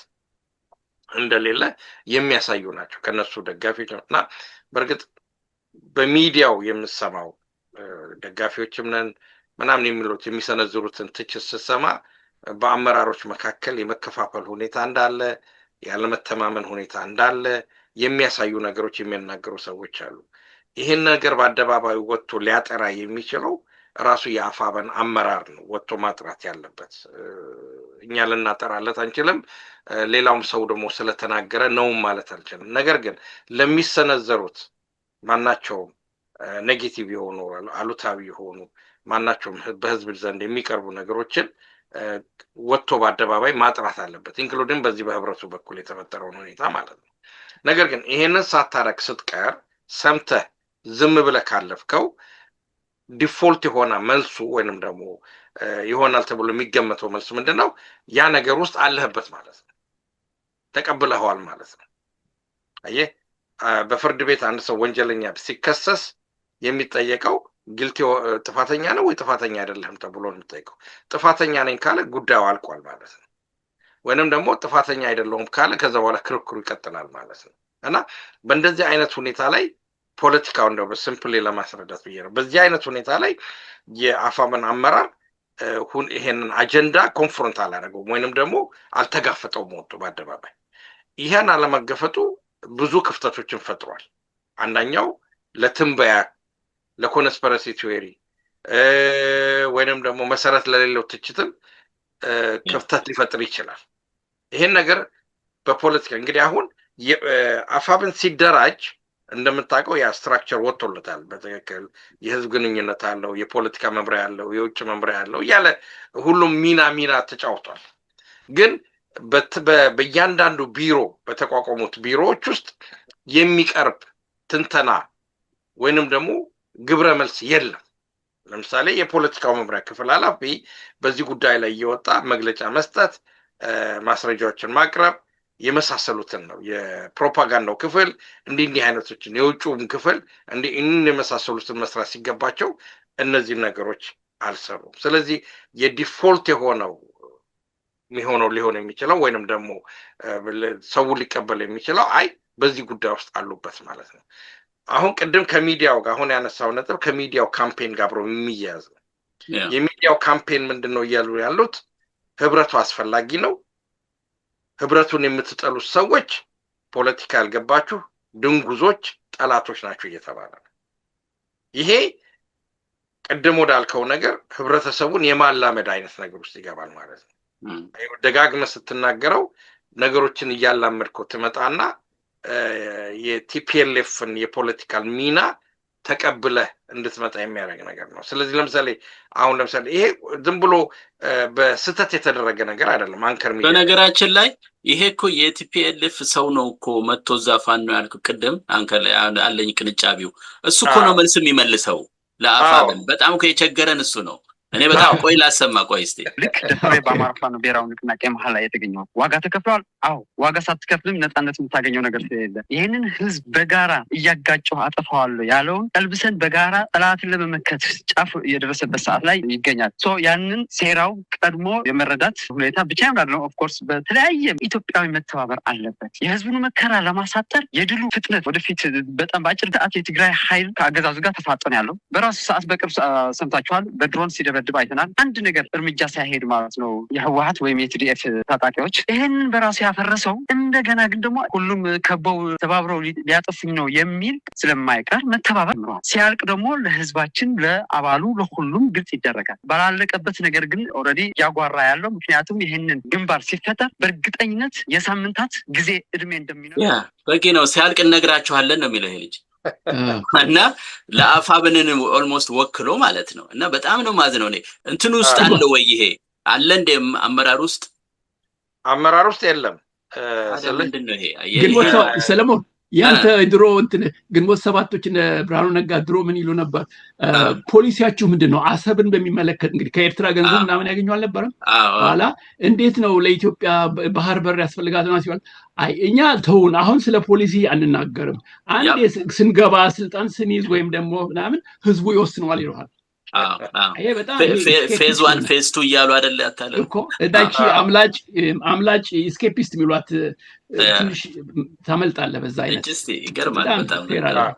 እንደሌለ የሚያሳዩ ናቸው ከነሱ ደጋፊዎች እና በእርግጥ በሚዲያው የምሰማው ደጋፊዎችም ነን ምናምን የሚሉት የሚሰነዝሩትን ትችት ስሰማ በአመራሮች መካከል የመከፋፈል ሁኔታ እንዳለ ያለመተማመን ሁኔታ እንዳለ የሚያሳዩ ነገሮች የሚናገሩ ሰዎች አሉ። ይህን ነገር በአደባባይ ወጥቶ ሊያጠራ የሚችለው ራሱ የአፋብን አመራር ነው ወጥቶ ማጥራት ያለበት። እኛ ልናጠራለት አንችልም፣ ሌላውም ሰው ደግሞ ስለተናገረ ነውም ማለት አልችልም። ነገር ግን ለሚሰነዘሩት ማናቸውም ኔጌቲቭ የሆኑ አሉታዊ የሆኑ ማናቸውም በህዝብ ዘንድ የሚቀርቡ ነገሮችን ወጥቶ በአደባባይ ማጥራት አለበት፣ ኢንክሉዲንግ በዚህ በህብረቱ በኩል የተፈጠረውን ሁኔታ ማለት ነው። ነገር ግን ይሄንን ሳታረግ ስትቀር ሰምተህ ዝም ብለህ ካለፍከው ዲፎልት የሆነ መልሱ ወይንም ደግሞ ይሆናል ተብሎ የሚገመተው መልሱ ምንድነው? ያ ነገር ውስጥ አለህበት ማለት ነው፣ ተቀብለኸዋል ማለት ነው። አየህ በፍርድ ቤት አንድ ሰው ወንጀለኛ ሲከሰስ የሚጠየቀው ግልቲ ጥፋተኛ ነው ወይ ጥፋተኛ አይደለም ተብሎ ነው የሚጠየቀው። ጥፋተኛ ነኝ ካለ ጉዳዩ አልቋል ማለት ነው። ወይንም ደግሞ ጥፋተኛ አይደለሁም ካለ ከዛ በኋላ ክርክሩ ይቀጥላል ማለት ነው። እና በእንደዚህ አይነት ሁኔታ ላይ ፖለቲካው እንደው በሲምፕሊ ለማስረዳት ብዬ ነው። በዚህ አይነት ሁኔታ ላይ የአፋብን አመራር ይሄንን አጀንዳ ኮንፍሮንት አላደረገውም ወይንም ደግሞ አልተጋፈጠውም ወጥቶ በአደባባይ። ይሄን አለመገፈጡ ብዙ ክፍተቶችን ፈጥሯል። አንደኛው ለትንበያ ለኮንስፒረሲ ቲዮሪ ወይንም ደግሞ መሰረት ለሌለው ትችትም ክፍተት ሊፈጥር ይችላል። ይሄን ነገር በፖለቲካ እንግዲህ አሁን አፋብን ሲደራጅ እንደምታውቀው ያ ስትራክቸር ወጥቶለታል በትክክል። የህዝብ ግንኙነት አለው፣ የፖለቲካ መምሪያ አለው፣ የውጭ መምሪያ አለው እያለ ሁሉም ሚና ተጫውቷል። ግን በእያንዳንዱ ቢሮ በተቋቋሙት ቢሮዎች ውስጥ የሚቀርብ ትንተና ወይንም ደግሞ ግብረ መልስ የለም። ለምሳሌ የፖለቲካው መምሪያ ክፍል ኃላፊ በዚህ ጉዳይ ላይ እየወጣ መግለጫ መስጠት፣ ማስረጃዎችን ማቅረብ የመሳሰሉትን ነው። የፕሮፓጋንዳው ክፍል እንዲህ አይነቶችን የውጭውም ክፍል እንዲህ የመሳሰሉትን መስራት ሲገባቸው እነዚህ ነገሮች አልሰሩም። ስለዚህ የዲፎልት የሆነው ሊሆን የሚችለው ወይንም ደግሞ ሰው ሊቀበል የሚችለው አይ በዚህ ጉዳይ ውስጥ አሉበት ማለት ነው። አሁን ቅድም ከሚዲያው ጋር አሁን ያነሳው ነጥብ ከሚዲያው ካምፔን ጋር አብሮ የሚያያዝ ነው። የሚዲያው ካምፔን ምንድነው እያሉ ያሉት? ህብረቱ አስፈላጊ ነው፣ ህብረቱን የምትጠሉት ሰዎች ፖለቲካ ያልገባችሁ ድንጉዞች፣ ጠላቶች ናቸው እየተባለ ነው። ይሄ ቅድም ወዳልከው ነገር ህብረተሰቡን የማላመድ አይነት ነገር ውስጥ ይገባል ማለት ነው። ደጋግመህ ስትናገረው ነገሮችን እያላመድከው ትመጣና የቲፒኤልኤፍን የፖለቲካል ሚና ተቀብለህ እንድትመጣ የሚያደርግ ነገር ነው። ስለዚህ ለምሳሌ ይሄ ዝም ብሎ በስተት የተደረገ ነገር አይደለም። አንከር ሚዲያ በነገራችን ላይ ይሄ እኮ የቲፒኤልኤፍ ሰው ነው እኮ መጥቶ ዛፋን ነው ያልኩት ቅድም አንከር ላይ አለኝ ቅንጫቢው እሱ እኮ ነው መልስ የሚመልሰው ለአፋብን። በጣም እኮ የቸገረን እሱ ነው። እኔ በጣም ቆይ ላሰማ ቆይ እስቲ ልክ ደፍሬ በአማራ ፋኖ ብሔራዊ ንቅናቄ መሀል ላይ የተገኘው ዋጋ ተከፍሏል። አዎ ዋጋ ሳትከፍልም ነፃነት የምታገኘው ነገር ስለሌለ ይህንን ህዝብ በጋራ እያጋጨው አጠፋዋለሁ ያለውን ቀልብሰን በጋራ ጠላትን ለመመከት ጫፍ የደረሰበት ሰዓት ላይ ይገኛል። ያንን ሴራው ቀድሞ የመረዳት ሁኔታ ብቻ ይሆናል ነው። ኦፍኮርስ በተለያየ ኢትዮጵያዊ መተባበር አለበት። የህዝቡን መከራ ለማሳጠር የድሉ ፍጥነት ወደፊት በጣም በአጭር ሰዓት የትግራይ ኃይል ከአገዛዙ ጋር ተፋጠነ ያለው በራሱ ሰዓት በቅርብ ሰምታችኋል። በድሮን ሲደበድብ አይተናል። አንድ ነገር እርምጃ ሳይሄድ ማለት ነው የህወሓት ወይም የቲዲኤፍ ታጣቂዎች ይህንን በራሱ ያፈረሰው እንደገና ግን ደግሞ ሁሉም ከበው ተባብረው ሊያጠፉኝ ነው የሚል ስለማይቀር መተባበር ነው። ሲያልቅ ደግሞ ለህዝባችን ለአባሉ ለሁሉም ግልጽ ይደረጋል። ባላለቀበት ነገር ግን ኦልሬዲ ያጓራ ያለው ምክንያቱም ይህንን ግንባር ሲፈጠር በእርግጠኝነት የሳምንታት ጊዜ እድሜ እንደሚኖር በቂ ነው። ሲያልቅ እነግራችኋለን ነው የሚለው ይሄ ልጅ እና ለአፋብንን ኦልሞስት ወክሎ ማለት ነው። እና በጣም ነው ማዝነው። እኔ እንትን ውስጥ አለ ወይ ይሄ አለ እንደ አመራር ውስጥ የለም። ምንድነው ይሄ ግንቦት ሰለሞን ያንተ ድሮ እንትን ግንቦት ሰባቶች ብርሃኑ ነጋ ድሮ ምን ይሉ ነበር? ፖሊሲያችሁ ምንድነው? አሰብን በሚመለከት እንግዲህ ከኤርትራ ገንዘብ ምናምን ያገኙ አልነበረም? ኋላ እንዴት ነው ለኢትዮጵያ ባህር በር ያስፈልጋትና ሲባል አይ እኛ ተውን አሁን ስለ ፖሊሲ አንናገርም፣ አንዴ ስንገባ ስልጣን ስንይዝ ወይም ደግሞ ምናምን ህዝቡ ይወስነዋል ይለዋል። ይሄ በጣም ፌዝ 1 ፌዝ 2 እያሉ አይደል ያታለው እኮ እዳቺ አምላጭ ስኬፒስት የሚሏት ትንሽ ታመልጣለህ በዛ አይነት ይገርማል በጣም